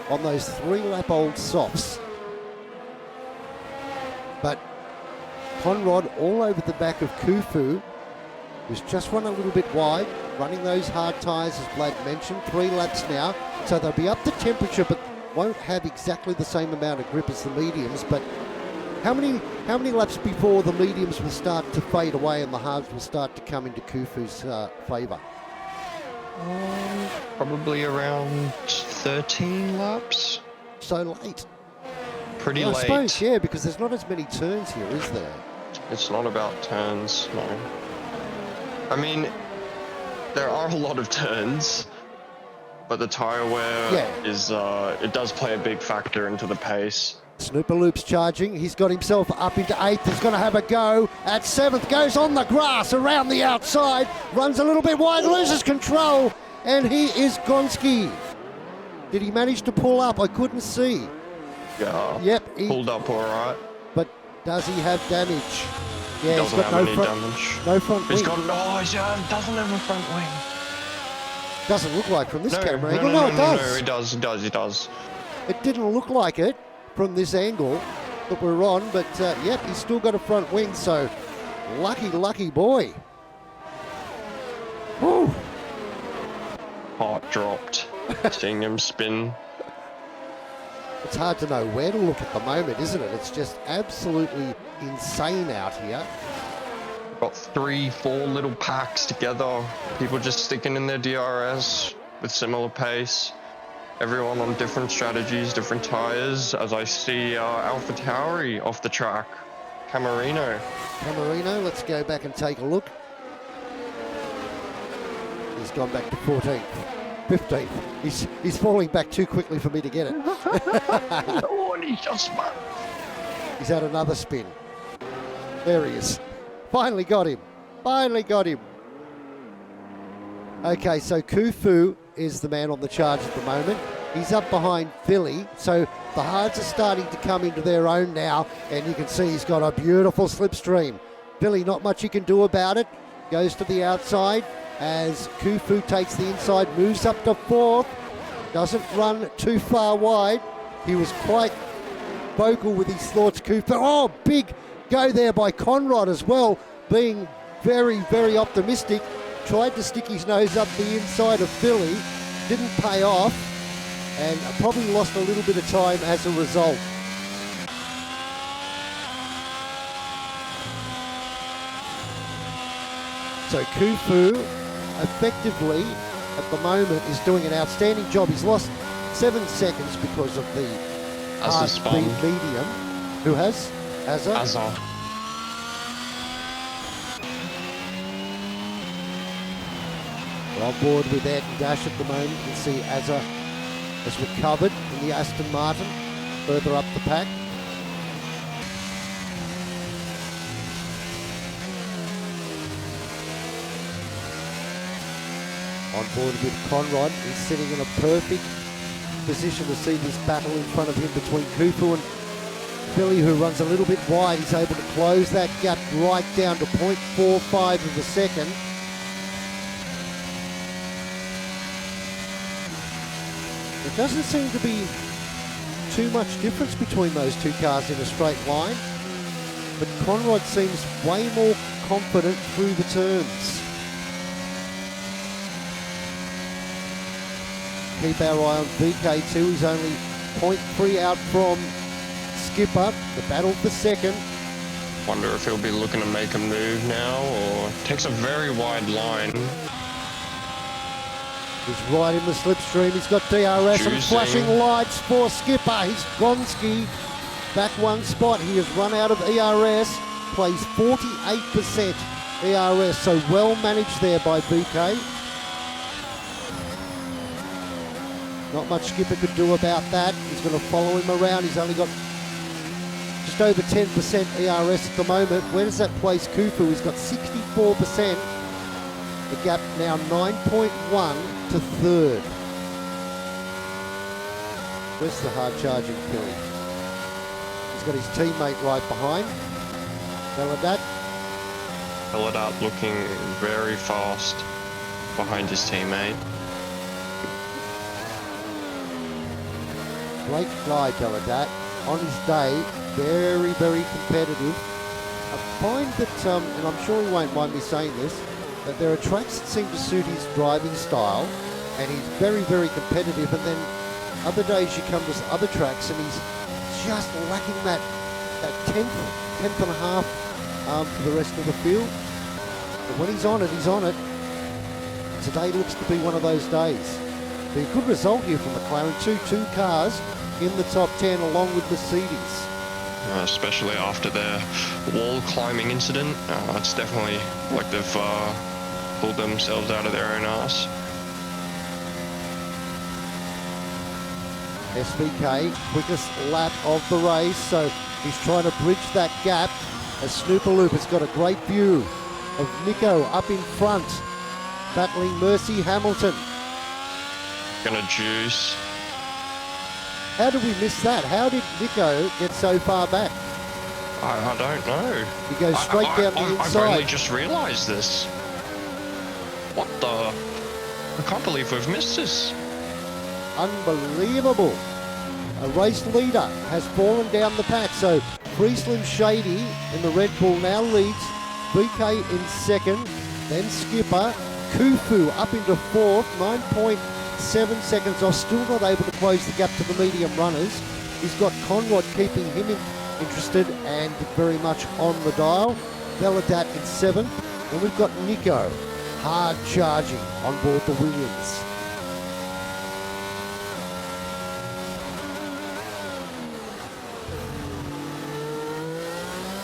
on those 3-lap-old softs. But Conrad all over the back of Khufu, who's just run a little bit wide, running those hard tyres, as Vlad mentioned. 3 laps now, so they'll be up to temperature, but won't have exactly the same amount of grip as the mediums. But how many laps before the mediums will start to fade away and the hards will start to come into Khufu's favour? Probably around 13 laps. So late. Pretty I late. suppose, yeah, because there's not as many turns here, is there? It's not about turns, no. I mean, there are a lot of turns, but the tyre wear is, it does play a big factor into the pace. Snooper Loop's charging. He's got himself up into 8th. He's going to have a go at 7th. Goes on the grass around the outside. Runs a little bit wide, loses control, and he is Gonski. Did he manage to pull up? I couldn't see. Yeah. Yep. He pulled up all right. But does he have damage? Yeah, Doesn't he's got have no any front, damage. no front wing. He's got doesn't have a front wing. Doesn't look like from this camera no, angle. No, No, it does. No, he does. It didn't look like it from this angle that we're on, but yep, he's still got a front wing, so lucky boy. Woo. Heart dropped. Seeing him spin. It's hard to know where to look at the moment, isn't it? It's just absolutely insane out here. Got 3-4 little packs together. People just sticking in their DRS with similar pace. Everyone on different strategies, different tyres. As I see Alpha Tauri off the track. Camarino, let's go back and take a look. He's gone back to 14th. 15th. He's falling back too quickly for me to get it. Oh, and he's just spun. He's had another spin. There he is. Finally got him. Okay, so Khufu is the man on the charge at the moment. He's up behind Philly, so the hards are starting to come into their own now, and you can see he's got a beautiful slipstream. Philly, not much he can do about it. Goes to the outside as Khufu takes the inside, moves up to 4th. Doesn't run too far wide. He was quite vocal with his thoughts, Khufu. Oh, big go there by Conrad as well, being very, very optimistic. Tried to stick his nose up the inside of Philly, didn't pay off, and probably lost a little bit of time as a result. So Khufu effectively at the moment is doing an outstanding job. He's lost 7 seconds because of the hard speed medium. Who has? Azza? We're on board with Ed and Dash at the moment. You can see Azza has recovered in the Aston Martin, further up the pack. On board with Conrad. He's sitting in a perfect position to see this battle in front of him between Kufu and Philly, who runs a little bit wide. He's able to close that gap right down to 0.45 of a second. There doesn't seem to be too much difference between those two cars in a straight line, but Conrad seems way more confident through the turns. Keep our eye on VK2. He's only 0.3 out from Skipper. The battle for second. Wonder if he'll be looking to make a move now, or takes a very wide line. He's right in the slipstream. He's got DRS and flashing lights for Skipper. He's Gonski back one spot. He has run out of ERS. Plays 48% ERS, so well managed there by VK. Not much Skipper could do about that. He's going to follow him around. He's only got just over 10% ERS at the moment. Where does that place Kufu? He's got 64%. The gap now 9.1 to third. Where's the hard charging Philly? He's got his teammate right behind. Beladat. Beladat looking very fast behind his teammate. Great guy, Beladat. On his day, very, very competitive. I find that, and I'm sure he won't mind me saying this, that there are tracks that seem to suit his driving style, and he's very, very competitive, and then other days you come to other tracks and he's just lacking that tenth and a half for the rest of the field. But when he's on it, he's on it. Today looks to be one of those days. Be a good result here from McLaren. Two cars in the top 10 along with Mercedes. Especially after their wall climbing incident. It's definitely like they've pulled themselves out of their own arse. SVK, quickest lap of the race, so he's trying to bridge that gap as Snooperloop has got a great view of Nico up in front, battling Mercy Hamilton. Gonna juice. How did we miss that? How did Nico get so far back? I don't know. He goes straight down the inside. I've only just realised this. What the? I can't believe we've missed this. Unbelievable. A race leader has fallen down the pack. So Free Slim Shady in the Red Bull now leads. BK in second. Then Skipper. Kufu up into fourth. 9.7 seconds off. Still not able to close the gap to the medium runners. He's got Conrad keeping him interested and very much on the dial. Beladat in seventh. And we've got Nico hard charging on board the Williams.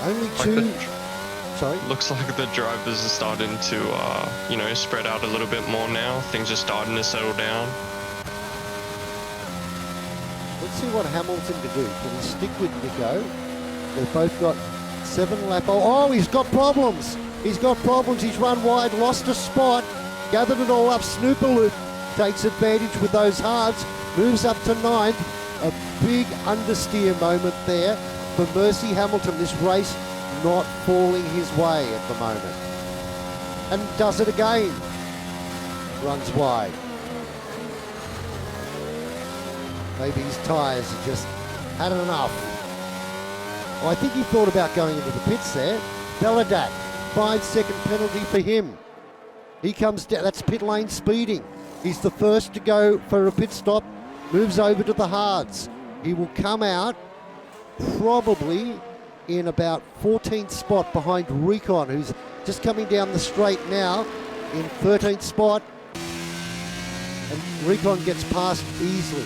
Only two. Sorry? Looks like the drivers are starting to, spread out a little bit more now. Things are starting to settle down. Let's see what Hamilton can do. Can he stick with Nico? They've both got 7 lap. Oh, he's got problems. He's got problems. He's run wide, lost a spot, gathered it all up. Snooperloop takes advantage with those hards, moves up to 9th. A big understeer moment there for Mercy Hamilton. This race not falling his way at the moment. And does it again. Runs wide. Maybe his tyres have just had enough. Well, I think he thought about going into the pits there. Beladat, 5-second penalty for him. He comes down, that's pit lane speeding. He's the first to go for a pit stop, moves over to the hards. He will come out probably in about 14th spot behind Recon, who's just coming down the straight now in 13th spot. And Recon gets past easily.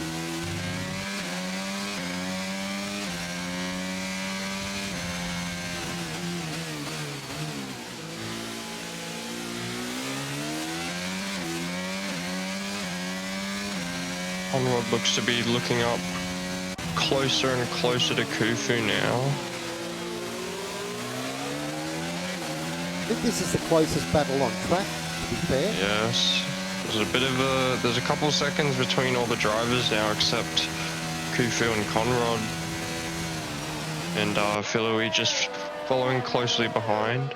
Conrod looks to be looking up closer and closer to Khufu now. I think this is the closest battle on track, to be fair. Yes. There's a couple seconds between all the drivers now except Khufu and Conrod. And Philoe just following closely behind.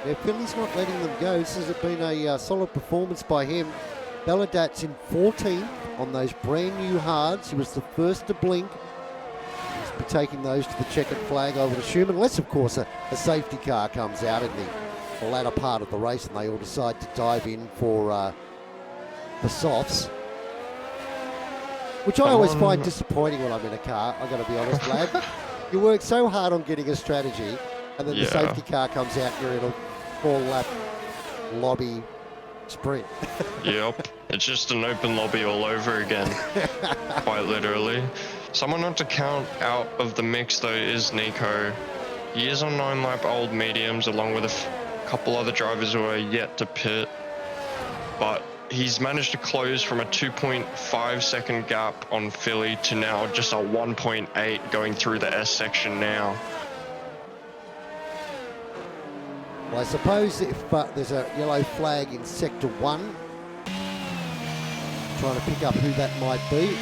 Yeah, Philly's not letting them go. This has been a solid performance by him. Belladats in 14th on those brand new hards. He was the first to blink. He'll be taking those to the checkered flag, I would assume, unless, of course, a safety car comes out in the latter part of the race and they all decide to dive in for softs. Which I always find disappointing when I'm in a car, I've got to be honest, lad. You work so hard on getting a strategy, and then the safety car comes out and you're in a 4-lap lobby sprint. Yep, it's just an open lobby all over again, quite literally. Someone not to count out of the mix though is Nico. He is on 9-lap old mediums along with a couple other drivers who are yet to pit, but he's managed to close from a 2.5 second gap on Philly to now just a 1.8 going through the S section now. Well, I suppose if there's a yellow flag in Sector 1, trying to pick up who that might be.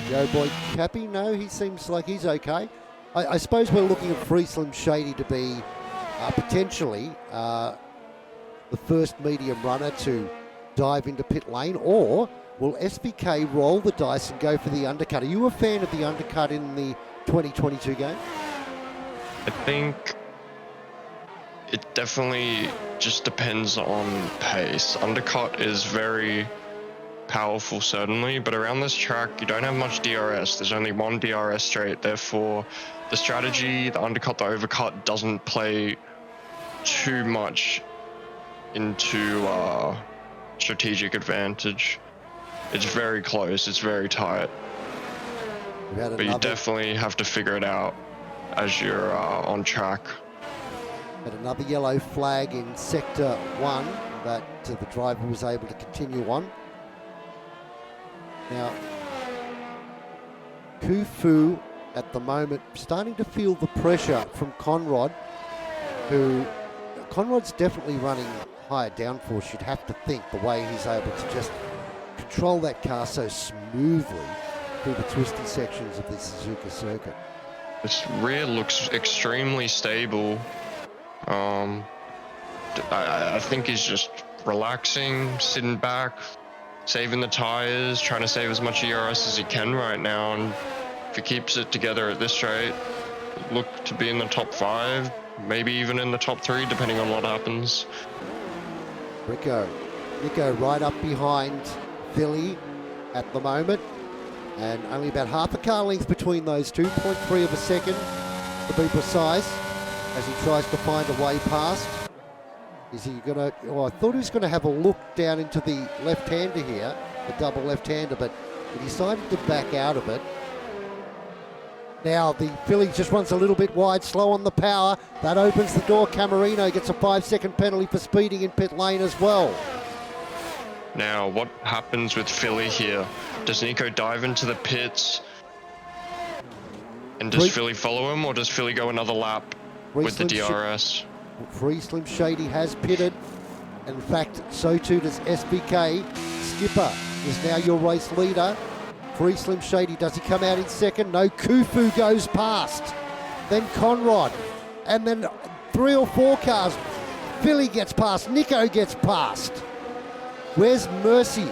Yo boy Cappy, no, he seems like he's okay. I suppose we're looking at Free Slim Shady to be potentially the first medium runner to dive into pit lane, or will SBK roll the dice and go for the undercut? Are you a fan of the undercut in the 2022 game? I think it definitely just depends on pace. Undercut is very powerful, certainly, but around this track, you don't have much DRS. There's only one DRS straight, therefore the strategy, the undercut, the overcut doesn't play too much into strategic advantage. It's very close, it's very tight. But you definitely have to figure it out as you're on track. But another yellow flag in Sector 1 that the driver was able to continue on. Now, Khufu at the moment starting to feel the pressure from Conrod, Conrod's definitely running higher downforce, you'd have to think, the way he's able to just control that car so smoothly through the twisty sections of the Suzuka circuit. This rear looks extremely stable. I think he's just relaxing, sitting back, saving the tires, trying to save as much ERS as he can right now, and if he keeps it together at this rate, look to be in the top 5, maybe even in the top 3, depending on what happens. Nico right up behind Philly at the moment, and only about half a car length between those two, 0.3 of a second to be precise, as he tries to find a way past. Is he gonna, I thought he was gonna have a look down into the left-hander here, the double left-hander, but he decided to back out of it. Now the Philly just runs a little bit wide, slow on the power. That opens the door. Camarino gets a 5-second penalty for speeding in pit lane as well. Now, what happens with Philly here? Does Nico dive into the pits? And does Philly follow him, or does Philly go another lap with the DRS? Free Slim Shady has pitted. In fact, so too does SBK. Skipper is now your race leader. Free Slim Shady, does he come out in second? No, Khufu goes past. Then Conrod. And then 3 or 4 cars. Philly gets past, Nico gets past. Where's Mercy?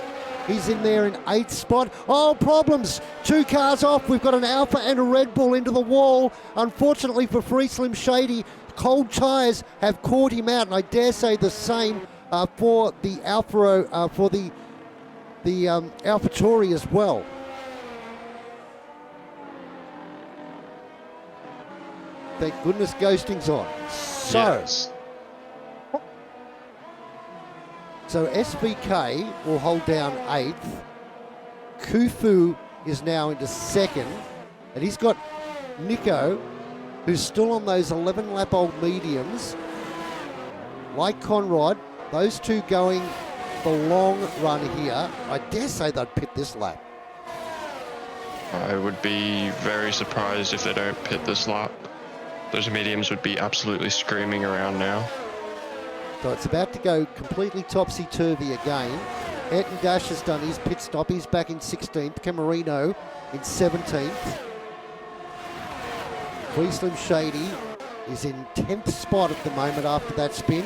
He's in there in 8th spot. Oh, problems. 2 cars off. We've got an Alpha and a Red Bull into the wall. Unfortunately for Free Slim Shady, cold tyres have caught him out, and I dare say the same for the Alfa, for the AlphaTauri as well. Thank goodness ghosting's on. So SVK will hold down 8th. Khufu is now into 2nd, and he's got Nico, who's still on those 11-lap-old mediums, like Conrod, those two going the long run here, I dare say they'd pit this lap. I would be very surprised if they don't pit this lap. Those mediums would be absolutely screaming around now. So it's about to go completely topsy-turvy again. Ayrton Dash has done his pit stop. He's back in 16th. Camarino in 17th. Free Slim Shady is in 10th spot at the moment after that spin.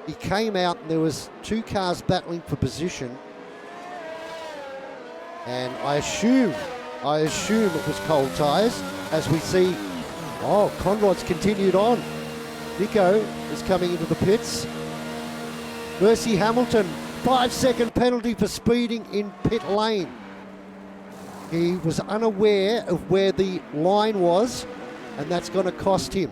He came out and there was two cars battling for position. And I assume it was cold tyres as we see, Conrod's continued on. Nico is coming into the pits. Mercy Hamilton, 5-second penalty for speeding in pit lane. He was unaware of where the line was, and that's going to cost him.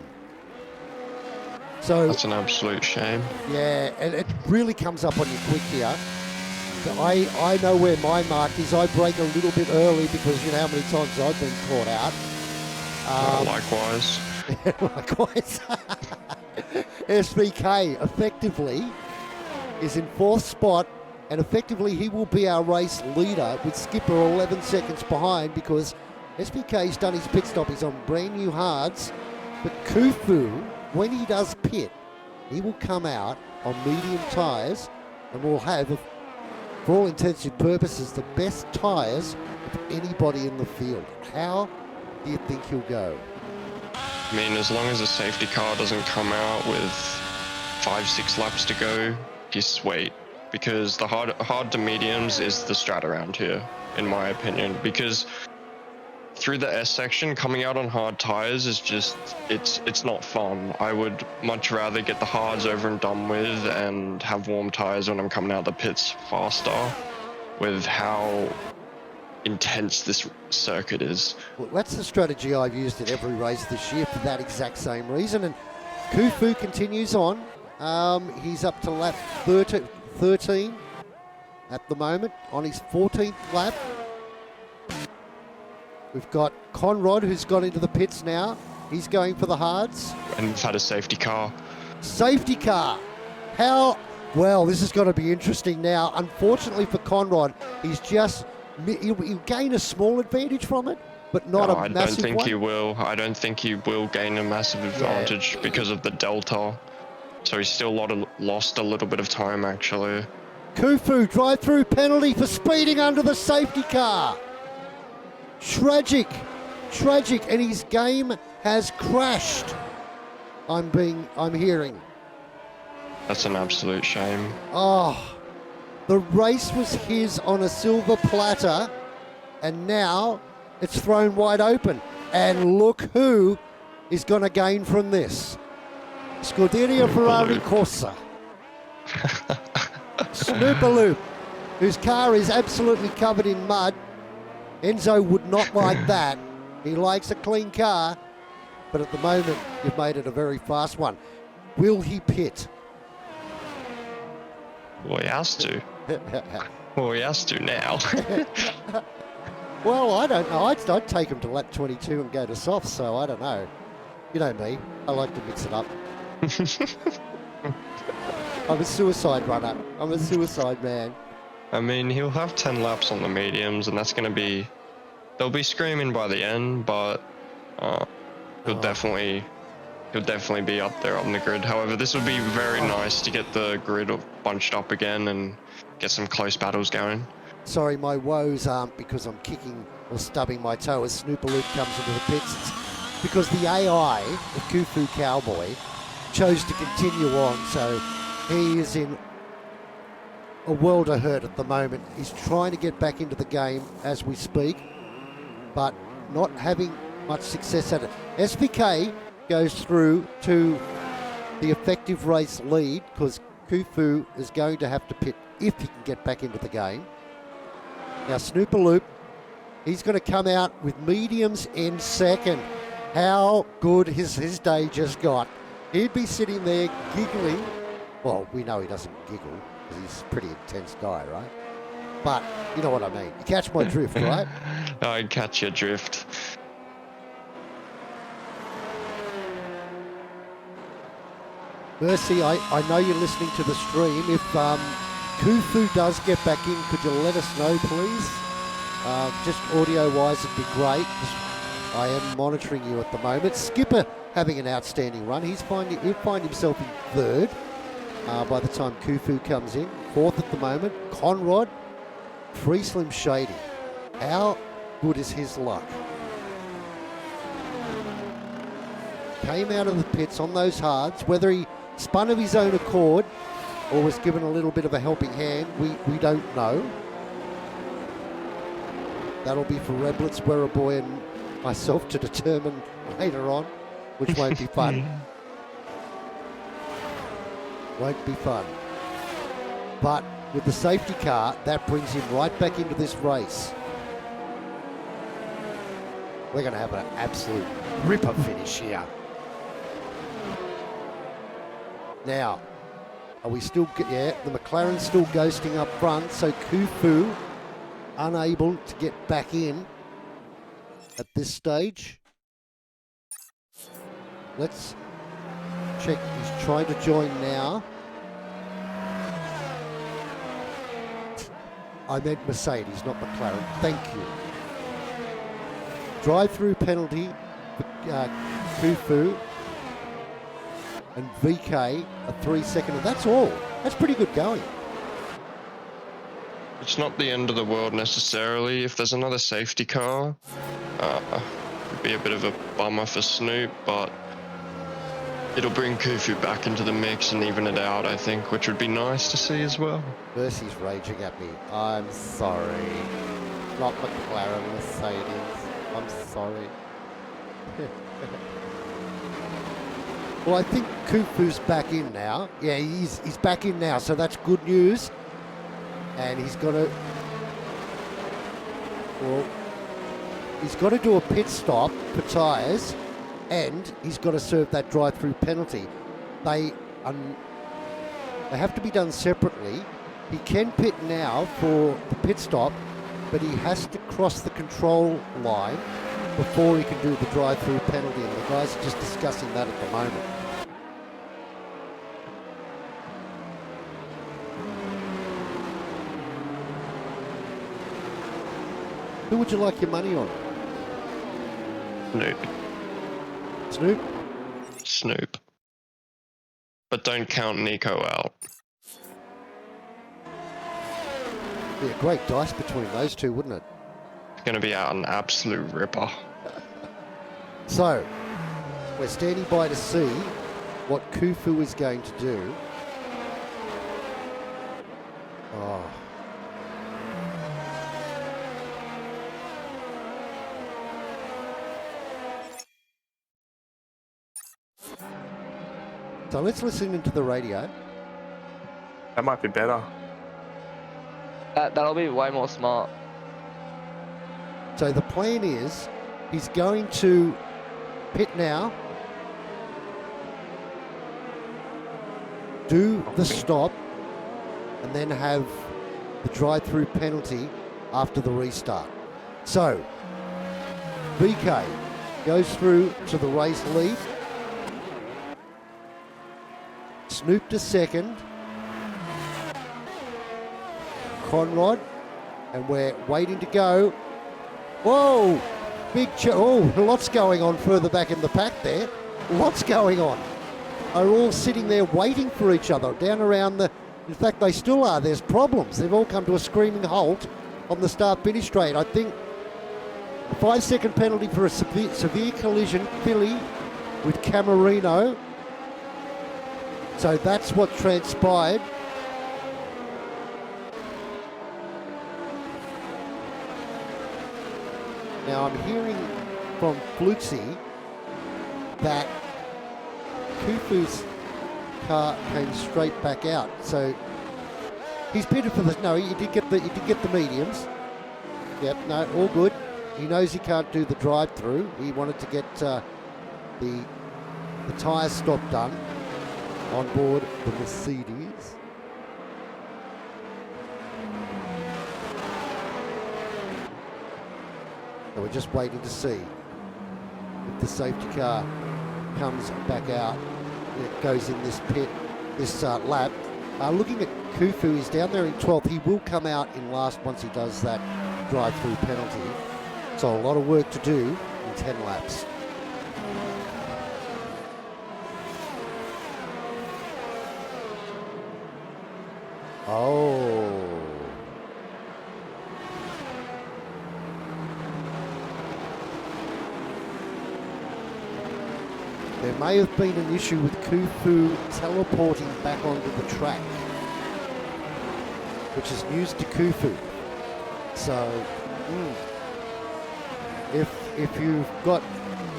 So that's an absolute shame. Yeah, and it really comes up on you quick here. I know where my mark is. I break a little bit early because you know how many times I've been caught out. Likewise. Likewise. SVK effectively is in 4th spot, and effectively he will be our race leader with Skipper 11 seconds behind because SVK's done his pit stop. He's on brand new hards, but Khufu, when he does pit, he will come out on medium tyres and will have, for all intents and purposes, the best tyres of anybody in the field. How do you think he'll go? I mean, as long as a safety car doesn't come out with 5-6 laps to go, he's sweet. Because the hard to mediums is the strat around here, in my opinion. Because through the S section, coming out on hard tires is just, it's not fun. I would much rather get the hards over and done with and have warm tires when I'm coming out the pits faster with how intense this circuit is. Well, that's the strategy I've used at every race this year for that exact same reason. And Khufu continues on. He's up to lap 13 at the moment on his 14th lap. We've got Conrod, who's got into the pits now. He's going for the hards. And we've had a safety car. Safety car. How? Well, this is going to be interesting now. Unfortunately for Conrod, he'll gain a small advantage from it, but not a massive one. I don't think he will. I don't think he will gain a massive advantage because of the delta. So he's still lost a little bit of time, actually. Khufu, drive-through penalty for speeding under the safety car. Tragic, and his game has crashed. I'm hearing. That's an absolute shame. Oh, the race was his on a silver platter, and now it's thrown wide open. And look who is going to gain from this. Scuderia Ferrari Corsa. Snoopaloop, whose car is absolutely covered in mud. Enzo would not like that. He likes a clean car, but at the moment, you've made it a very fast one. Will he pit? Well, he has to. Well, he has to now. Well, I don't know. I'd take him to lap 22 and go to soft, so I don't know. You know me. I like to mix it up. I'm a suicide runner. I'm a suicide man. I mean, he'll have 10 laps on the mediums, and that's going to be... They'll be screaming by the end, but he'll definitely be up there on the grid. However, this would be very nice to get the grid bunched up again and get some close battles going. Sorry, my woes aren't because I'm kicking or stubbing my toe as Snoopaloop comes into the pits. It's because the AI of Khufu Cowboy chose to continue on, so he is in a world of hurt at the moment. He's trying to get back into the game as we speak, but not having much success at it. SVK goes through to the effective race lead because Khufu is going to have to pit if he can get back into the game. Now Snoopaloop, he's going to come out with mediums in second. How good has his day just got? He'd be sitting there giggling. Well, we know he doesn't giggle because he's a pretty intense guy, right? But you know what I mean. You catch my drift, right? I catch your drift. Mercy, I know you're listening to the stream. If Kufu does get back in, could you let us know, please? Just audio-wise, it'd be great. I am monitoring you at the moment. Skipper having an outstanding run. He'll find himself in third by the time Kufu comes in. Fourth at the moment. Conrad, Free Slim Shady. How good is his luck? Came out of the pits on those hards. Whether he spun of his own accord or was given a little bit of a helping hand, we don't know. That'll be for Reblitz, Werraboy and myself to determine later on, which won't be fun. Won't be fun. But with the safety car, that brings him right back into this race. We're going to have an absolute ripper finish here. Now, are we still, yeah, the McLaren's still ghosting up front, so Kufu unable to get back in at this stage. Let's check, he's trying to join now. I meant Mercedes, not McLaren, thank you. Drive-through penalty for Kufu. And VK, a 3-second, and that's all. That's pretty good going. It's not the end of the world necessarily. If there's another safety car, it'd be a bit of a bummer for Snoop, but it'll bring Kufu back into the mix and even it out, I think, which would be nice to see as well. Mercy's raging at me. I'm sorry. Not McLaren, Mercedes. I'm sorry. Well, I think Kufu's back in now. Yeah, he's back in now, so that's good news. And he's got to, well, he's got to do a pit stop for tyres, and he's got to serve that drive-through penalty. They have to be done separately. He can pit now for the pit stop, but he has to cross the control line before he can do the drive-through penalty, and the guys are just discussing that at the moment. Who would you like your money on? Snoop. Snoop? Snoop. But don't count Nico out. Be a great dice between those two, wouldn't it? It's going to be out an absolute ripper. So, we're standing by to see what Kufu is going to do. Oh. So let's listen into the radio. That might be better. That'll be way more smart. So the plan is, he's going to pit now, do the stop, and then have the drive-through penalty after the restart. So, VK goes through to the race lead. Snoop to second. Conrad, and we're waiting to go. Whoa, lots going on further back in the pack there. Lots going on. Are all sitting there waiting for each other down around the, in fact they still are, there's problems. They've all come to a screaming halt on the start-finish straight. I think a 5-second penalty for a severe collision, Philly with Camarino. So that's what transpired. Now I'm hearing from Fluxy that Kufu's car came straight back out. So he's pitted for the, no, he did get the mediums. Yep, no, all good. He knows he can't do the drive-through. He wanted to get the tyre stop done on board the Mercedes. So we're just waiting to see if the safety car comes back out that goes in this pit, this lap. Looking at Khufu, he's down there in 12th. He will come out in last once he does that drive-through penalty. So a lot of work to do in 10 laps. Oh. There may have been an issue with Khufu teleporting back onto the track, which is news to Khufu. So, if you've got,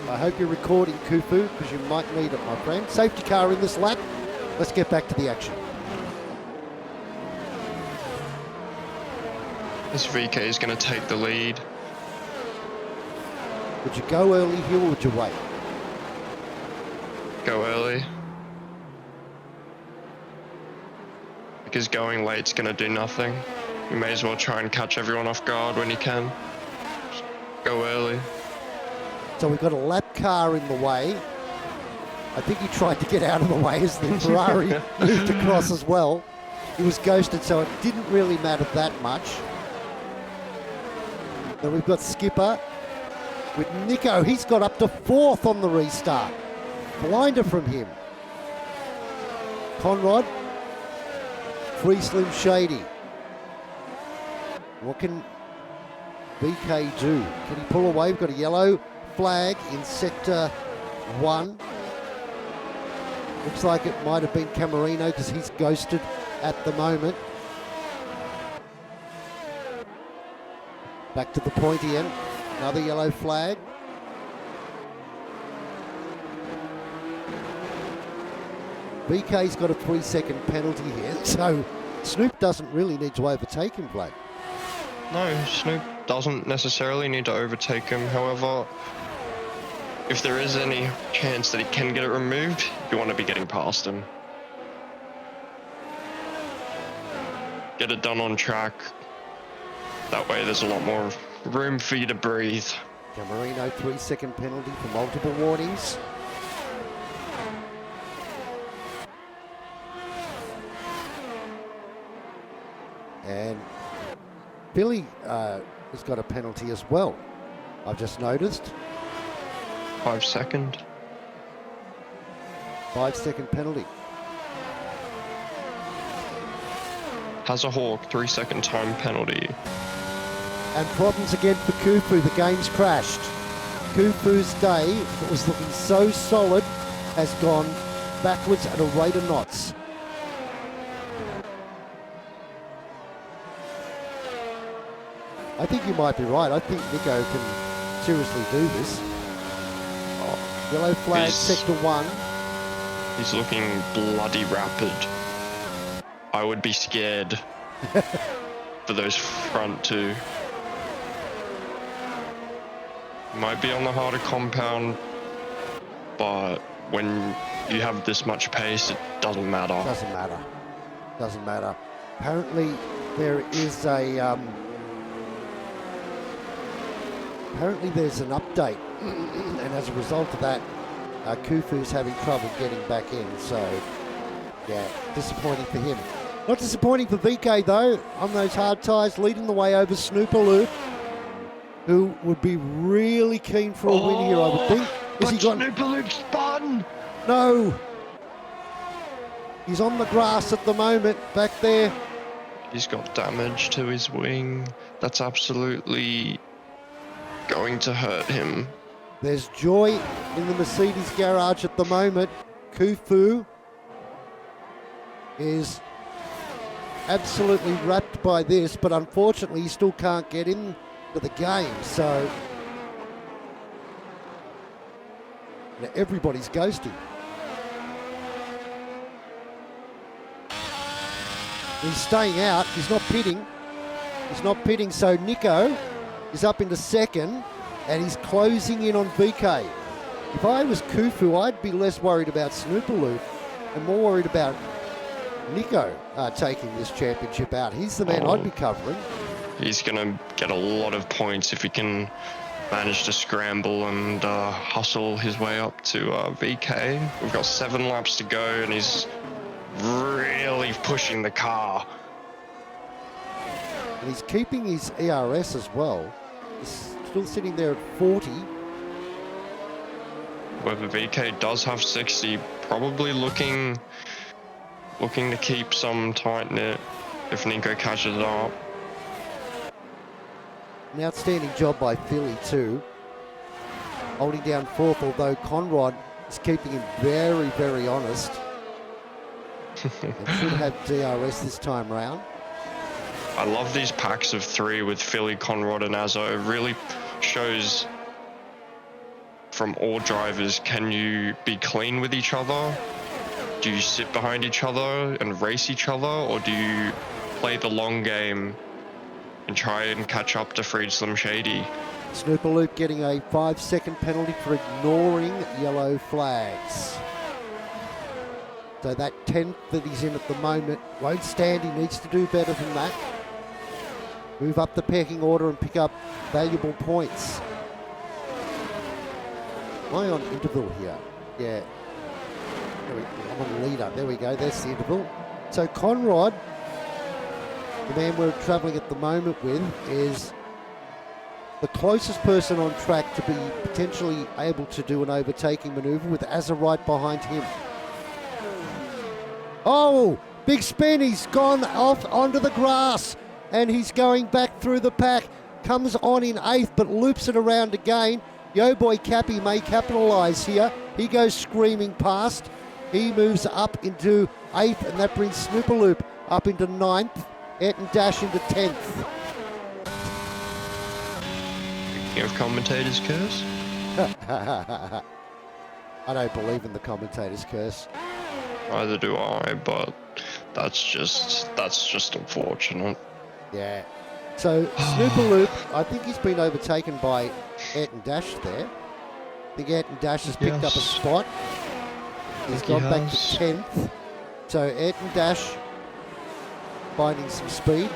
I hope you're recording Khufu, because you might need it, my friend. Safety car in this lap. Let's get back to the action. This VK is going to take the lead. Would you go early here or would you wait? Go early. Because going late's going to do nothing. You may as well try and catch everyone off guard when you can. Just go early. So we've got a lap car in the way. I think he tried to get out of the way as the Ferrari moved across as well. He was ghosted, so it didn't really matter that much. Then we've got Skipper with Nico. He's got up to 4th on the restart. Blinder from him. Conrad. Free Slim Shady. What can BK do? Can he pull away? We've got a yellow flag in sector 1. Looks like it might have been Camarino because he's ghosted at the moment. Back to the pointy end. Another yellow flag. BK's got a 3-second penalty here, so Snoop doesn't really need to overtake him, Blake. No, Snoop doesn't necessarily need to overtake him. However, if there is any chance that he can get it removed, you want to be getting past him. Get it done on track. That way there's a lot more room for you to breathe. Camarino, 3-second penalty for multiple warnings. And Billy has got a penalty as well, I've just noticed. 5 second. 5-second penalty. Has a Hawk, 3-second time penalty. And problems again for Khufu. The game's crashed. Khufu's day, that was looking so solid, has gone backwards at a rate of knots. I think you might be right. I think Nico can seriously do this. Yellow flag, sector 1. He's looking bloody rapid. I would be scared for those front two. Might be on the harder compound, but when you have this much pace, it doesn't matter. Doesn't matter. Doesn't matter. Apparently, there is a... apparently there's an update, and as a result of that, Khufu's having trouble getting back in, so yeah, disappointing for him. Not disappointing for VK though, on those hard tyres, leading the way over Snoopaloop, who would be really keen for a win here, I would think. Is he got... Snoopaloop spun! No! He's on the grass at the moment, back there. He's got damage to his wing. That's absolutely going to hurt him. There's joy in the Mercedes garage at the moment. Khufu is absolutely wrapped by this, but unfortunately he still can't get into the game, so everybody's ghosting. He's staying out, he's not pitting. He's not pitting, so Nico is up into second, and he's closing in on VK. If I was Khufu, I'd be less worried about Snoopaloop and more worried about Nico taking this championship out. He's the man I'd be covering. He's going to get a lot of points if he can managed to scramble and hustle his way up to VK. We've got 7 laps to go, and he's really pushing the car. And he's keeping his ERS as well. He's still sitting there at 40. Whether VK does have 60, probably looking to keep some tight knit if Nico catches up. An outstanding job by Philly too. Holding down 4th, although Conrad is keeping him very, very honest. And should have DRS this time round. I love these packs of 3 with Philly, Conrad and Azzo. It really shows from all drivers, can you be clean with each other? Do you sit behind each other and race each other? Or do you play the long game and try and catch up to Freed Slim Shady? Snooper Loop getting a 5-second penalty for ignoring yellow flags. So that 10th that he's in at the moment won't stand. He needs to do better than that. Move up the pecking order and pick up valuable points. Am I on interval here? Yeah. I'm on leader. There we go. There's the interval. So Conrad, the man we're travelling at the moment with, is the closest person on track to be potentially able to do an overtaking manoeuvre, with Azza right behind him. Oh, big spin. He's gone off onto the grass and he's going back through the pack. Comes on in 8th but loops it around again. Yo boy Cappy may capitalise here. He goes screaming past. He moves up into 8th and that brings Snooper Loop up into 9th. Ayrton Dash into 10th. Speaking of commentators' curse? I don't believe in the commentator's curse. Neither do I, but that's just unfortunate. Yeah. So Snooper Loop, I think he's been overtaken by Ayrton Dash there. I think Ayrton Dash has picked up a spot. He's gone back to 10th. So Ayrton Dash finding some speed.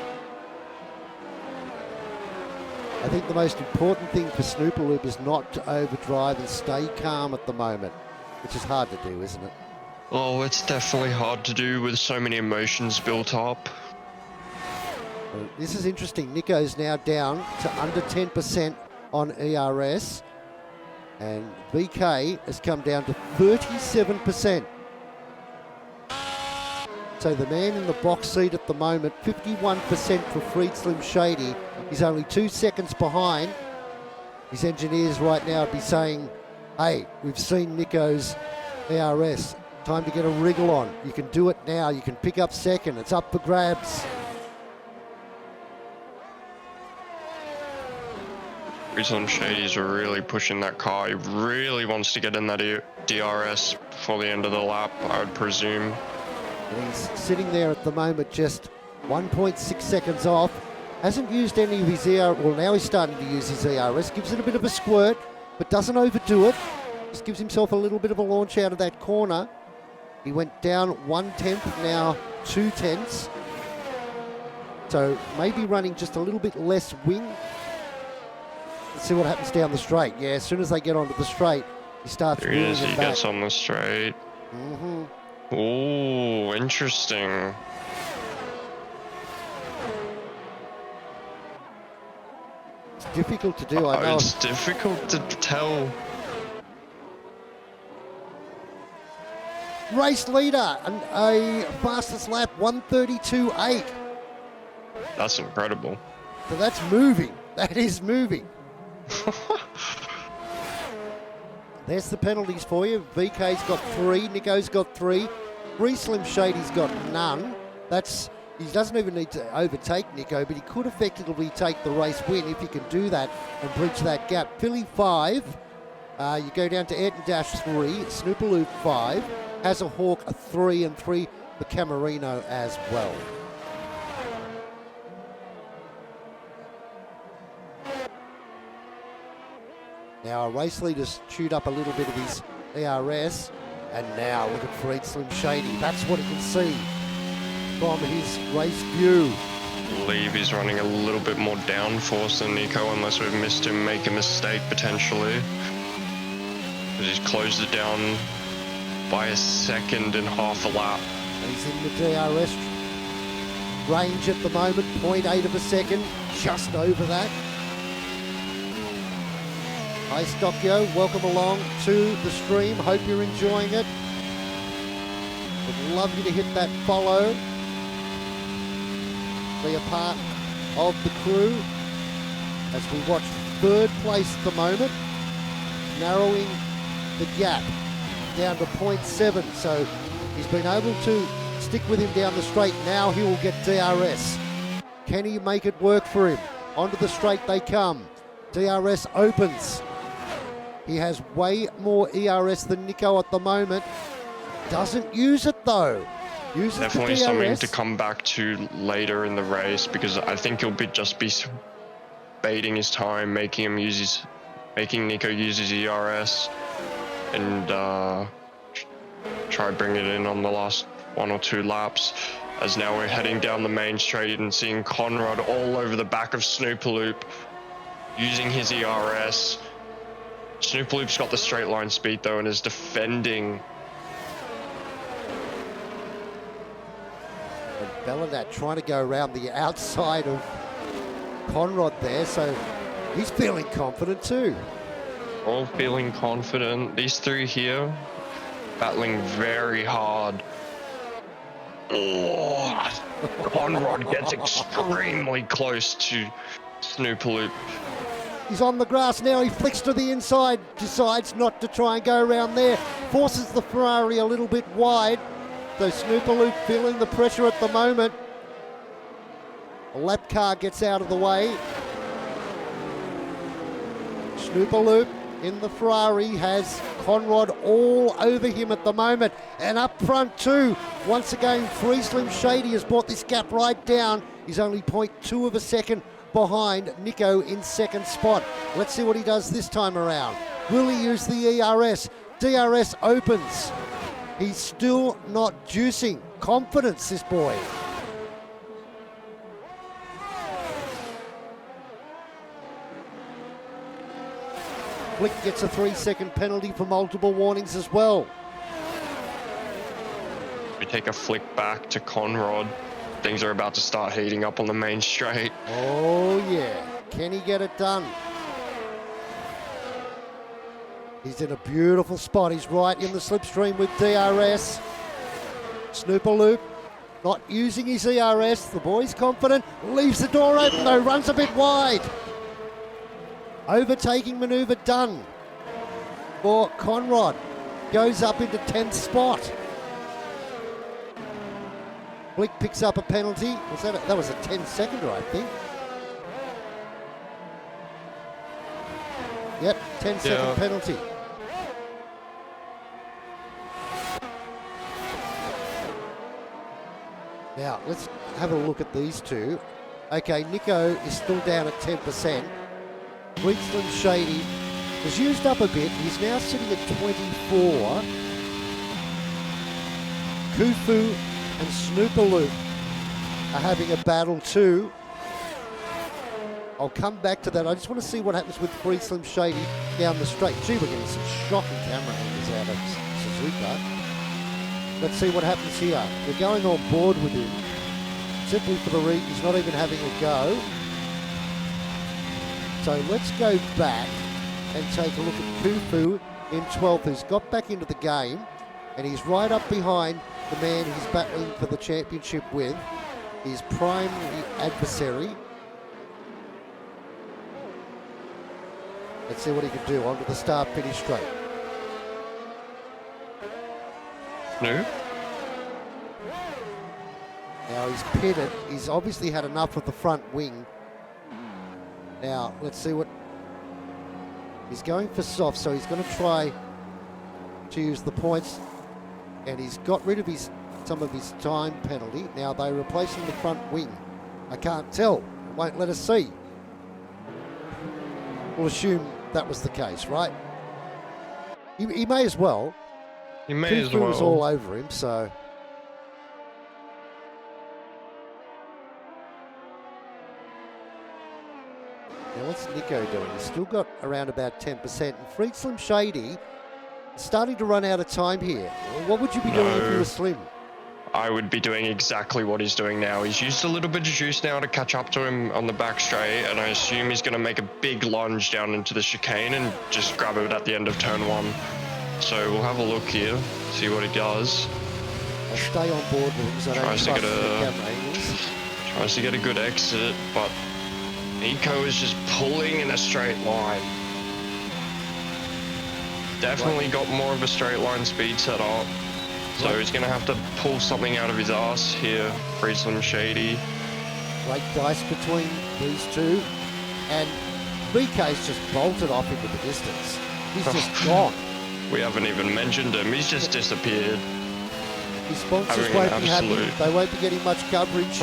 I think the most important thing for Snooper Loop is not to overdrive and stay calm at the moment, which is hard to do, isn't it? Oh, it's definitely hard to do with so many emotions built up. Well, this is interesting. Nico's now down to under 10% on ERS, and VK has come down to 37%. So the man in the box seat at the moment, 51% for Freed Slim Shady. He's only 2 seconds behind. His engineers right now would be saying, hey, we've seen Nico's ERS. Time to get a wriggle on. You can do it now. You can pick up second. It's up for grabs. Slim Shady's really pushing that car. He really wants to get in that DRS before the end of the lap, I would presume. And he's sitting there at the moment just 1.6 seconds off. Hasn't used any of his ERS. Well, now he's starting to use his ERS. Gives it a bit of a squirt, but doesn't overdo it. Just gives himself a little bit of a launch out of that corner. He went down 1/10, now 2/10. So maybe running just a little bit less wing. Let's see what happens down the straight. Yeah, as soon as they get onto the straight, he starts There he wheeling is, them he back. gets on the straight. Mm-hmm. Ooh, interesting. It's difficult to do, I know. It's difficult to tell. Race leader and a fastest lap 1:32.8. That's incredible. So that's moving. That is moving. There's the penalties for you. VK's got 3, Nico's got 3, Freed Slim Shady's got none. He doesn't even need to overtake Nico, but he could effectively take the race win if he can do that and bridge that gap. Philly 5. You go down to Ayrton Dash 3, Snooper Loop 5, has a Hawk a 3, and 3 for Camarino as well. Now our race leader's chewed up a little bit of his ERS, and now look at Freed Slim Shady. That's what he can see from his race view. believe he's running a little bit more downforce than Nico, unless we've missed him make a mistake potentially. Because he's closed it down by a second in half a lap. He's in the DRS range at the moment, 0.8 of a second, just over that. Hi Stockyo, welcome along to the stream. Hope you're enjoying it. Would love you to hit that follow. Be a part of the crew as we watch third place at the moment, narrowing the gap down to 0.7. So he's been able to stick with him down the straight. Now he will get DRS. Can he make it work for him? Onto the straight they come. DRS opens. He has way more ERS than Nico at the moment. Doesn't use it though. Uses definitely the DRS. Something to come back to later in the race, because I think he'll just be baiting his time, making Nico use his ERS, and try bring it in on the last 1 or 2 laps. As now we're heading down the main straight and seeing Conrad all over the back of Snoopaloop, using his ERS. Snoopaloop's got the straight line speed though and is defending. And Bellinat trying to go around the outside of Conrad there, so he's feeling confident too. All feeling confident. These three here battling very hard. Oh, Conrad gets extremely close to Snoopaloop. He's on the grass now, he flicks to the inside, decides not to try and go around there, forces the Ferrari a little bit wide, so Snoopaloop feeling the pressure at the moment. A lap car gets out of the way. Snoopaloop in the Ferrari has Conrad all over him at the moment, and up front too. Once again, Free Slim Shady has brought this gap right down. He's only 0.2 of a second behind Nico in second spot. Let's see what he does this time around. Will he use the ERS? DRS opens. He's still not juicing. Confidence, this boy. Flick gets a 3-second penalty for multiple warnings as well. We take a flick back to Conrad. Things are about to start heating up on the main straight. Oh yeah, can he get it done? He's in a beautiful spot. He's right in the slipstream with DRS. Snoopaloop not using his ERS. The boy's confident. Leaves the door open though, runs a bit wide. Overtaking manoeuvre done for Conrad. Goes up into 10th spot. Blick picks up a penalty. That was a 10-seconder, I think. Yep, 10-second penalty. Now, let's have a look at these two. Okay, Nico is still down at 10%. Slim Shady has used up a bit. He's now sitting at 24. Khufu and Snoopaloop are having a battle too. I'll come back to that. I just want to see what happens with Free Slim Shady down the straight. Gee, we're getting some shocking camera angles out of Suzuka. Let's see what happens here. We're going on board with him simply for the reason he's not even having a go. So let's go back and take a look at Khufu in 12th, who's got back into the game, and he's right up behind the man he's battling for the championship with, his primary adversary. Let's see what he can do onto the start finish straight. No. Now he's pitted. He's obviously had enough of the front wing. Now let's see what he's going for. Soft, so he's going to try to use the points, and he's got rid of some of his time penalty. Now they're replacing the front wing. I can't tell. It won't let us see. We'll assume that was the case, right? He may as well. He may as Khufu well. was all over him, so. Now, what's Nico doing? He's still got around about 10%. And Freak Slim Shady is starting to run out of time here. What would you be doing if you were Slim? I would be doing exactly what he's doing now. He's used a little bit of juice now to catch up to him on the back straight, and I assume he's going to make a big lunge down into the chicane and just grab it at the end of turn 1. So we'll have a look here, see what he does. I'll stay on board with him because I don't Tries to trust get the a- camera angles. Tries to get a good exit, but Nico is just pulling in a straight line. Definitely got more of a straight line speed set up. So he's going to have to pull something out of his ass here, Freak Slim Shady. Great dice between these two. And VK's just bolted off into the distance. He's just gone. We haven't even mentioned him. He's just disappeared. His sponsors Having won't an be happy. absolute- They won't be getting much coverage.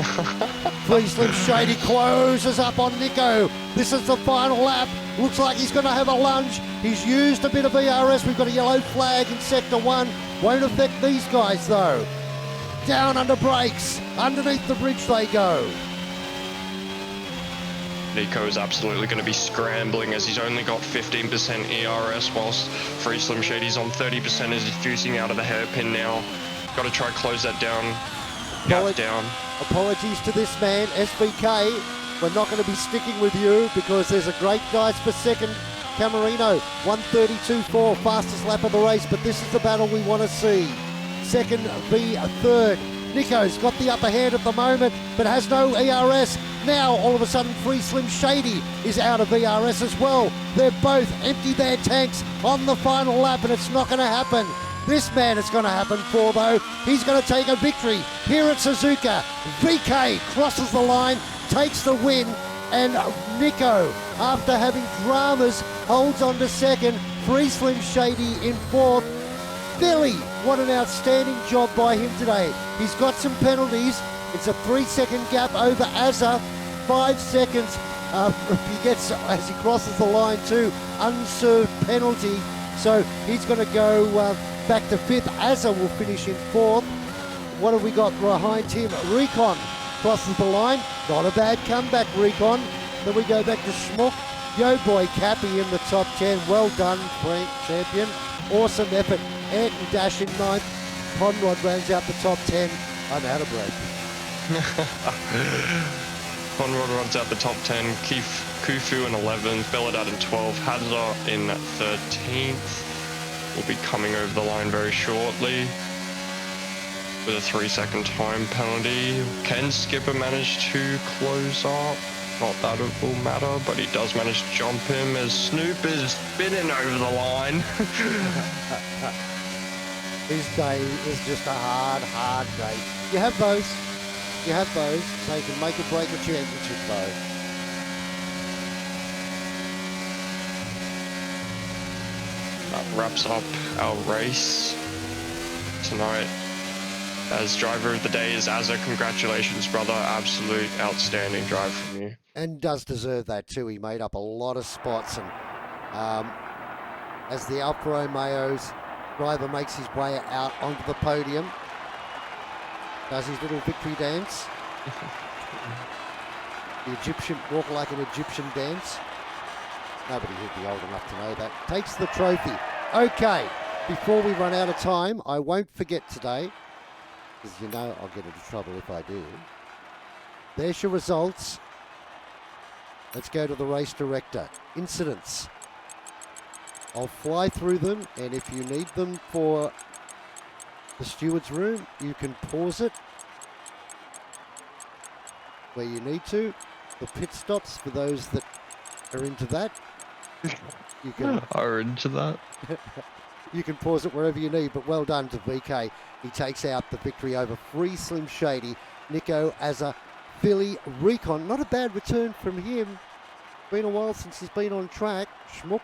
Freak Slim Shady closes up on Nico. This is the final lap. Looks like he's going to have a lunge. He's used a bit of ERS. We've got a yellow flag in sector 1. Won't affect these guys though. Down under brakes. Underneath the bridge they go. Nico is absolutely going to be scrambling as he's only got 15% ERS whilst Freak Slim Shady's on 30% as he's juicing out of the hairpin now. Got to try close that down. Gap down. Apologies to this man, SBK. We're not going to be sticking with you because there's a great dice for second. Camarino, 132.4, fastest lap of the race, but this is the battle we want to see. Second v third. Nico's got the upper hand at the moment, but has no ERS. Now, all of a sudden, Freak Slim Shady is out of ERS as well. They've both emptied their tanks on the final lap, and it's not going to happen. This man is going to happen for, though. He's going to take a victory here at Suzuka. VK crosses the line, takes the win, and Nico, after having dramas, holds on to second. Freak Slim Shady in fourth. Billy, what an outstanding job by him today. He's got some penalties. It's a 3-second gap over Azza. 5 seconds he gets as he crosses the line too. Unserved penalty. So he's going to go back to fifth. Azza will finish in fourth. What have we got behind him? Recon crosses the line. Not a bad comeback, Recon. Then we go back to Schmuck. Yo boy Cappy in the top 10. Well done, Frank champion. Awesome effort. Ant and Dash in ninth. Conrad rounds out the top 10. I'm out of breath. Conrad runs out the top 10. Kufu in 11th. Belladad in 12th. Hadza in 13th. Will be coming over the line very shortly with a 3-second time penalty. Can Skipper manage to close up? Not that it will matter, but he does manage to jump him as Snoop is spinning over the line. His day is just a hard day. You have those. They can make or break a championship though. That wraps up our race tonight. As driver of the day is Azza. Congratulations, brother. Absolute outstanding drive from you. And does deserve that too. He made up a lot of spots, and as the Alfa Romeo's driver makes his way out onto the podium, does his little victory dance. The Egyptian, walk like an Egyptian dance. Nobody would be old enough to know that. Takes the trophy. Okay, before we run out of time, I won't forget today, because you know I'll get into trouble if I do. There's your results. Let's go to the race director. Incidents. I'll fly through them, and if you need them for the steward's room, you can pause it where you need to. The pit stops, for those that are into that, you can Are into that. you can pause it wherever you need, but well done to VK. He takes out the victory over Freak Slim Shady, Nico Azza, Philly, Recon. Not a bad return from him. Been a while since he's been on track. Schmuck.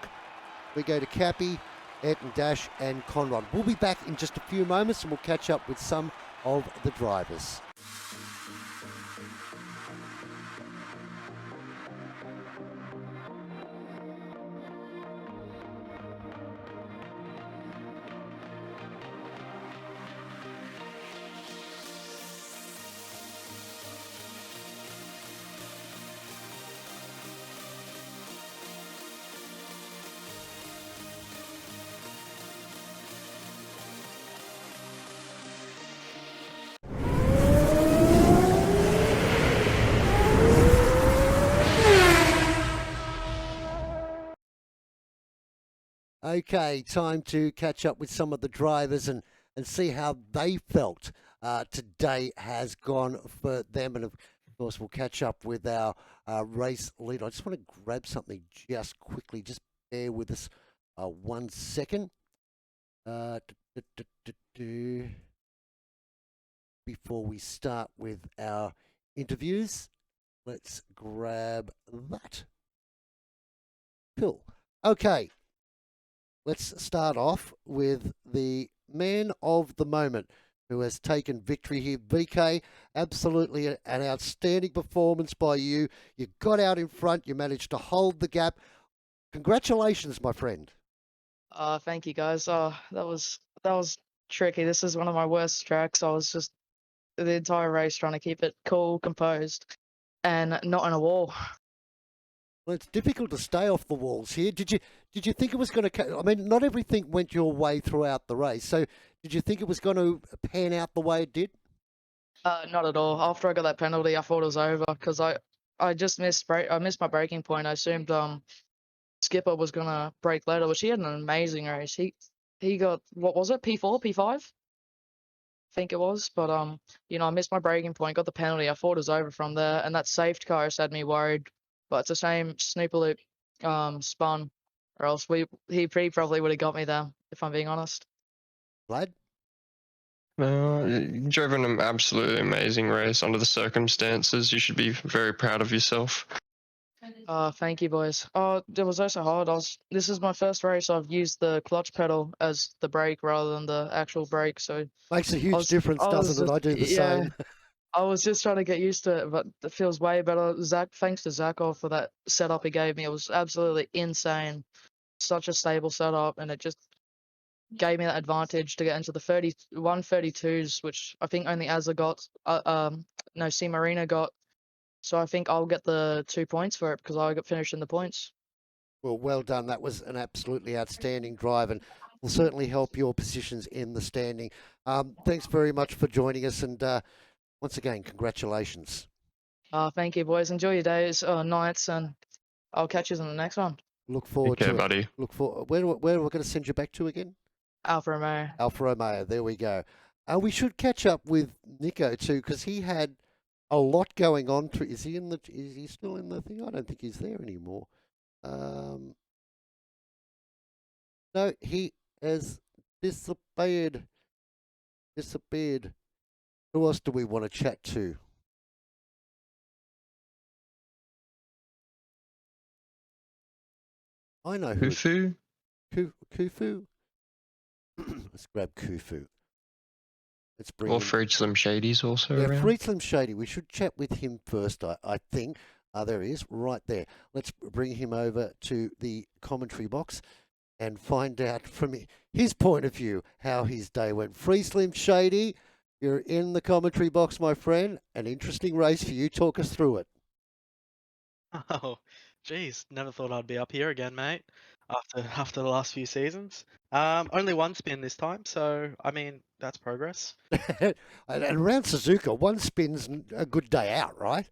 We go to Cappy, Ed and Dash, and Conrad. We'll be back in just a few moments and we'll catch up with some of the drivers. Okay, time to catch up with some of the drivers and see how they felt today has gone for them. And of course, we'll catch up with our race leader. I just want to grab something just quickly. Just bear with us 1 second. Before we start with our interviews, let's grab that. Cool. Okay. Let's start off with the man of the moment who has taken victory here. VK, absolutely an outstanding performance by you. You got out in front. You managed to hold the gap. Congratulations, my friend. Thank you guys. That was tricky. This is one of my worst tracks. I was just the entire race trying to keep it cool, composed, and not in a wall. Well, it's difficult to stay off the walls here. Did you think it was going to? I mean, not everything went your way throughout the race. So, did you think it was going to pan out the way it did? Not at all. After I got that penalty, I thought it was over because I just missed my braking point. I assumed Skipper was gonna break later, but she had an amazing race. He got, what was it, P4, P5? I think it was, but I missed my braking point, got the penalty. I thought it was over from there, and that safety car just had me worried. But it's the same snooper loop spun, or else he probably would have got me there, if I'm being honest. Vlad? You drove an absolutely amazing race under the circumstances. You should be very proud of yourself. Thank you, boys. Oh, it was also hard. This is my first race I've used the clutch pedal as the brake rather than the actual brake, so Makes a huge difference, doesn't it? I do the same. I was just trying to get used to it, but it feels way better. Thanks to Zakov for that setup he gave me. It was absolutely insane. Such a stable setup, and it just gave me that advantage to get into the 132s, which I think only Azza got. C Marina got. So I think I'll get the 2 points for it because I got finished in the points. Well done. That was an absolutely outstanding drive and will certainly help your positions in the standing. Thanks very much for joining us, and once again, congratulations. Thank you, boys. Enjoy your days, nights, and I'll catch you in the next one. Look forward Take care, to it. buddy. Look for where are we going to send you back to again? Alfa Romeo. Alfa Romeo. There we go. We should catch up with Nico too because he had a lot going on. Is he still in the thing? I don't think he's there anymore. No, he has disappeared. Who else do we want to chat to? I know who. Kufu? Kufu? Let's grab Kufu. Let's bring Or him. Freed Slim Shady's also Yeah, around. Freed Slim Shady. We should chat with him first, I think. There he is, right there. Let's bring him over to the commentary box and find out from his point of view how his day went. Free Slim Shady, you're in the commentary box, my friend. An interesting race for you. Talk us through it. Oh, geez, never thought I'd be up here again, mate. After the last few seasons. Only one spin this time, so I mean that's progress. and around Suzuka, one spin's a good day out, right?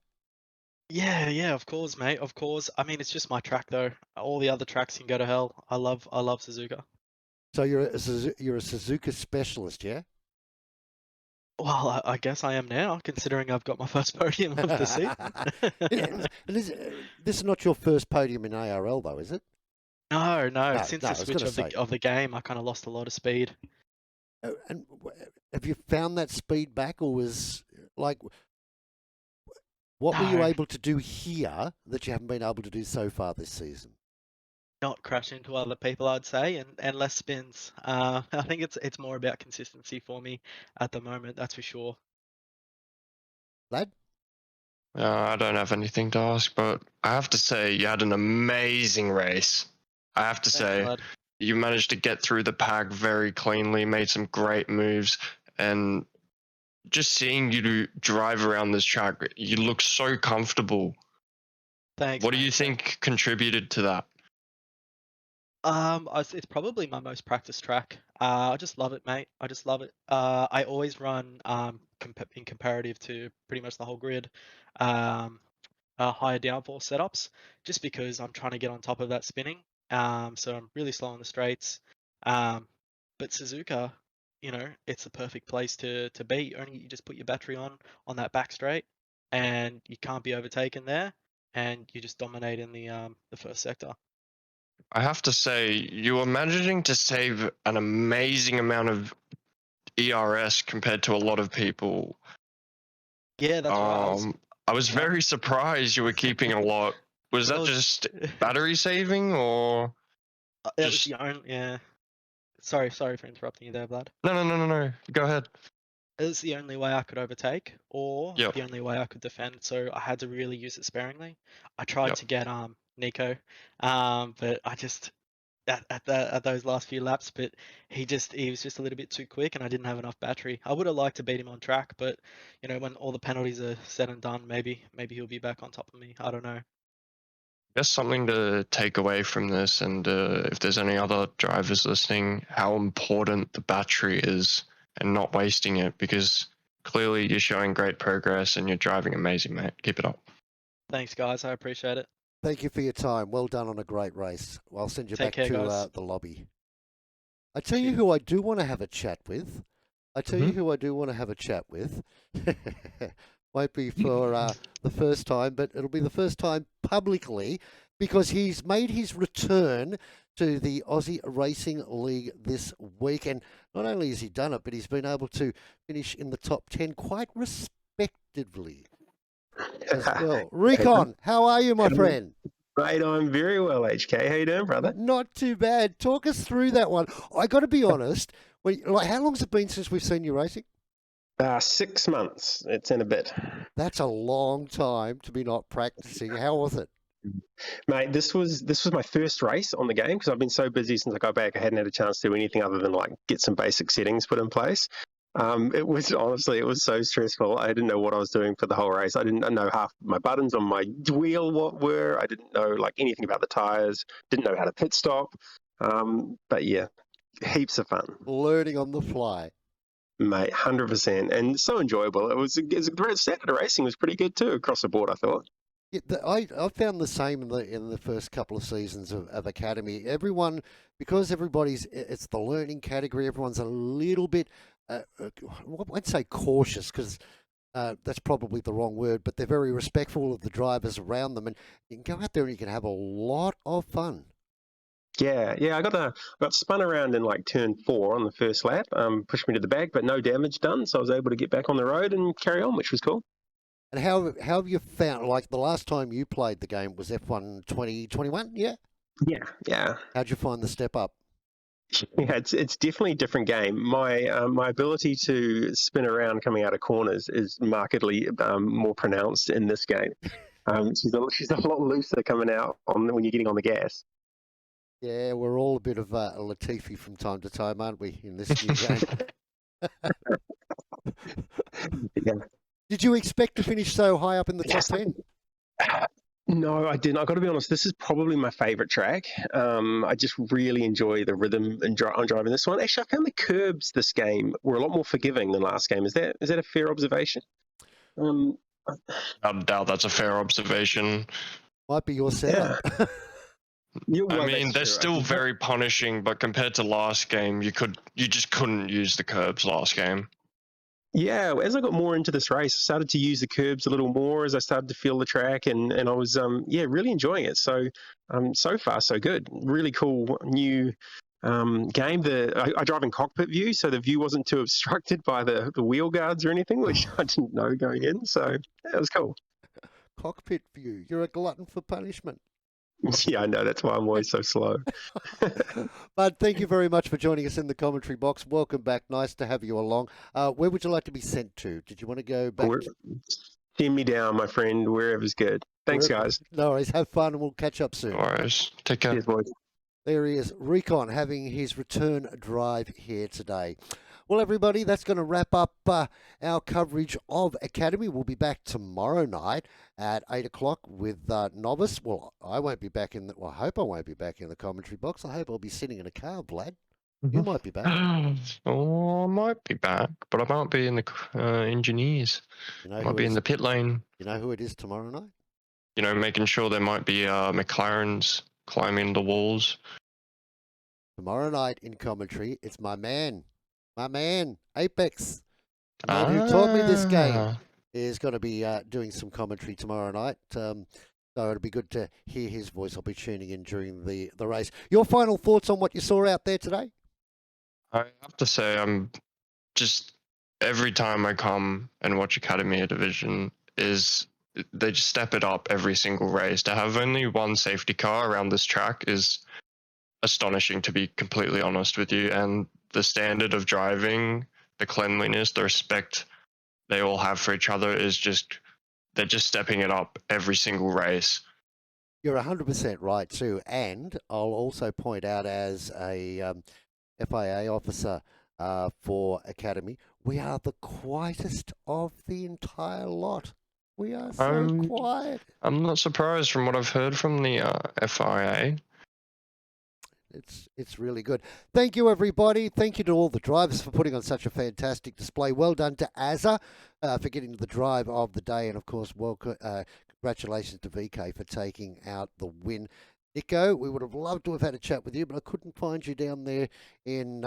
Yeah, of course, mate. Of course. I mean, it's just my track though. All the other tracks can go to hell. I love Suzuka. So you're a Suzuka specialist, yeah? Well, I guess I am now, considering I've got my first podium of the season. This is not your first podium in ARL, though, is it? No. No, Since no, I the was switch gonna of the game, I kind of lost a lot of speed. And have you found that speed back, or was like, what were you No. able to do here that you haven't been able to do so far this season? Not crash into other people, I'd say, and less spins. I think it's more about consistency for me at the moment. That's for sure. Lad? I don't have anything to ask, but I have to say you had an amazing race. I have to Thanks, say bud. you managed to get through the pack very cleanly, made some great moves, and just seeing you drive around this track, you look so comfortable. Thanks. What do mate. you think contributed to that? It's probably my most practiced track. I just love it, mate. I just love it. I always run in comparative to pretty much the whole grid, higher downforce setups, just because I'm trying to get on top of that spinning. So I'm really slow on the straights. But Suzuka, it's the perfect place to be. Only you just put your battery on that back straight, and you can't be overtaken there, and you just dominate in the first sector. I have to say, you were managing to save an amazing amount of ERS compared to a lot of people. Yeah, that's right. I was Yeah. very surprised you were keeping a lot. Was that just battery saving, or It was just... the only, yeah. Sorry for interrupting you there, Vlad. No. Go ahead. It was the only way I could overtake, or Yep. the only way I could defend. So I had to really use it sparingly. I tried Yep. to get Nico, but I just at those last few laps, but he was just a little bit too quick, and I didn't have enough battery. I would have liked to beat him on track, but when all the penalties are said and done, maybe he'll be back on top of me. I don't know. Guess something to take away from this, and if there's any other drivers listening, how important the battery is and not wasting it, because clearly you're showing great progress and you're driving amazing, mate. Keep it up. Thanks, guys. I appreciate it. Thank you for your time. Well done on a great race. I'll send you Take back care, to guys. the lobby. I tell you who I do want to have a chat with. Won't be for the first time, but it'll be the first time publicly, because he's made his return to the Aussie Racing League this week. And not only has he done it, but he's been able to finish in the top 10 quite respectively as well. Recon, how are you, my friend? Mate, I'm very well, HK. How you doing, brother? Not too bad. Talk us through that one. I got to be honest. How long's it been since we've seen you racing? 6 months. It's in a bit. That's a long time to be not practicing. How was it? Mate, this was my first race on the game because I've been so busy since I got back. I hadn't had a chance to do anything other than get some basic settings put in place. It was so stressful. I didn't know what I was doing for the whole race. I didn't know half my buttons on my wheel what were. I didn't know anything about the tires. Didn't know how to pit stop. But yeah, heaps of fun. Learning on the fly. Mate, 100%, and so enjoyable. It was Saturday racing was pretty good too across the board, I thought. Yeah, I found the same in the first couple of seasons of Academy. Everyone, because it's the learning category. Everyone's a little bit, I won't say cautious, because that's probably the wrong word, but they're very respectful of the drivers around them, and you can go out there and you can have a lot of fun. Yeah, I got spun around in turn 4 on the first lap, pushed me to the back, but no damage done, so I was able to get back on the road and carry on, which was cool. And how have you found, the last time you played the game was F1 2021, yeah? Yeah. How'd you find the step up? Yeah, it's definitely a different game. My ability to spin around coming out of corners is markedly more pronounced in this game. She's a lot looser coming out when you're getting on the gas. Yeah, we're all a bit of a Latifi from time to time, aren't we, in this new game? Yeah. Did you expect to finish so high up in the top 10? No, I didn't. I got to be honest. This is probably my favorite track. I just really enjoy the rhythm on driving this one. Actually, I found the curbs this game were a lot more forgiving than last game. Is that a fair observation? I doubt that's a fair observation. Might be your setup. Yeah. I mean, they're still very punishing, but compared to last game, you just couldn't use the curbs last game. Yeah, as I got more into this race, I started to use the curbs a little more as I started to feel the track, and I was really enjoying it. So so far so good. Really cool new game. I drive in cockpit view, so the view wasn't too obstructed by the wheel guards or anything, which I didn't know going in. So that was cool. Cockpit view. You're a glutton for punishment. Yeah, I know. That's why I'm always so slow. But thank you very much for joining us in the commentary box. Welcome back. Nice to have you along. Where would you like to be sent to? Did you want to go back? Send me down, my friend. Wherever's good. Thanks, guys. No worries. Have fun, and we'll catch up soon. No worries. Take care. Cheers, boys. There he is, Recon, having his return drive here today. Well, everybody, that's going to wrap up our coverage of Academy. We'll be back tomorrow night at 8 o'clock with Novice. Well, I won't be back I hope I won't be back in the commentary box. I hope I'll be sitting in a car, Vlad. You might be back. Oh, I might be back, but I might be in the engineers. I might be in the pit lane. You know who it is tomorrow night? Making sure there might be McLarens climbing the walls. Tomorrow night in commentary, it's my man, Apex, the man who taught me this game, Ah. is going to be doing some commentary tomorrow night. So it'll be good to hear his voice. I'll be tuning in during the race. Your final thoughts on what you saw out there today? I have to say, I'm just every time I come and watch Academy Division, they just step it up every single race. To have only one safety car around this track is astonishing, to be completely honest with you. And the standard of driving, the cleanliness, the respect they all have for each other is just, they're just stepping it up every single race. You're 100% right too. And I'll also point out, as a FIA officer for Academy, we are the quietest of the entire lot. We are so quiet. I'm not surprised from what I've heard from the FIA. It's really good. Thank you, everybody. Thank you to all the drivers for putting on such a fantastic display. Well done to Azza for getting the drive of the day. And, of course, congratulations to VK for taking out the win. Nico, we would have loved to have had a chat with you, but I couldn't find you down there in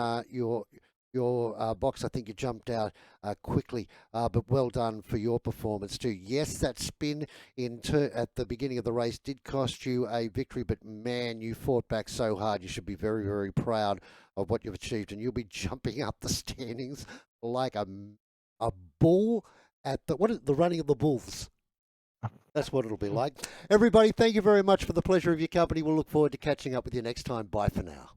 your box. I think you jumped out quickly, but well done for your performance too. Yes, that spin at the beginning of the race did cost you a victory, but man, you fought back so hard. You should be very, very proud of what you've achieved, and you'll be jumping up the standings like a bull at the running of the bulls. That's what it'll be like. Everybody, thank you very much for the pleasure of your company. We'll look forward to catching up with you next time. Bye for now.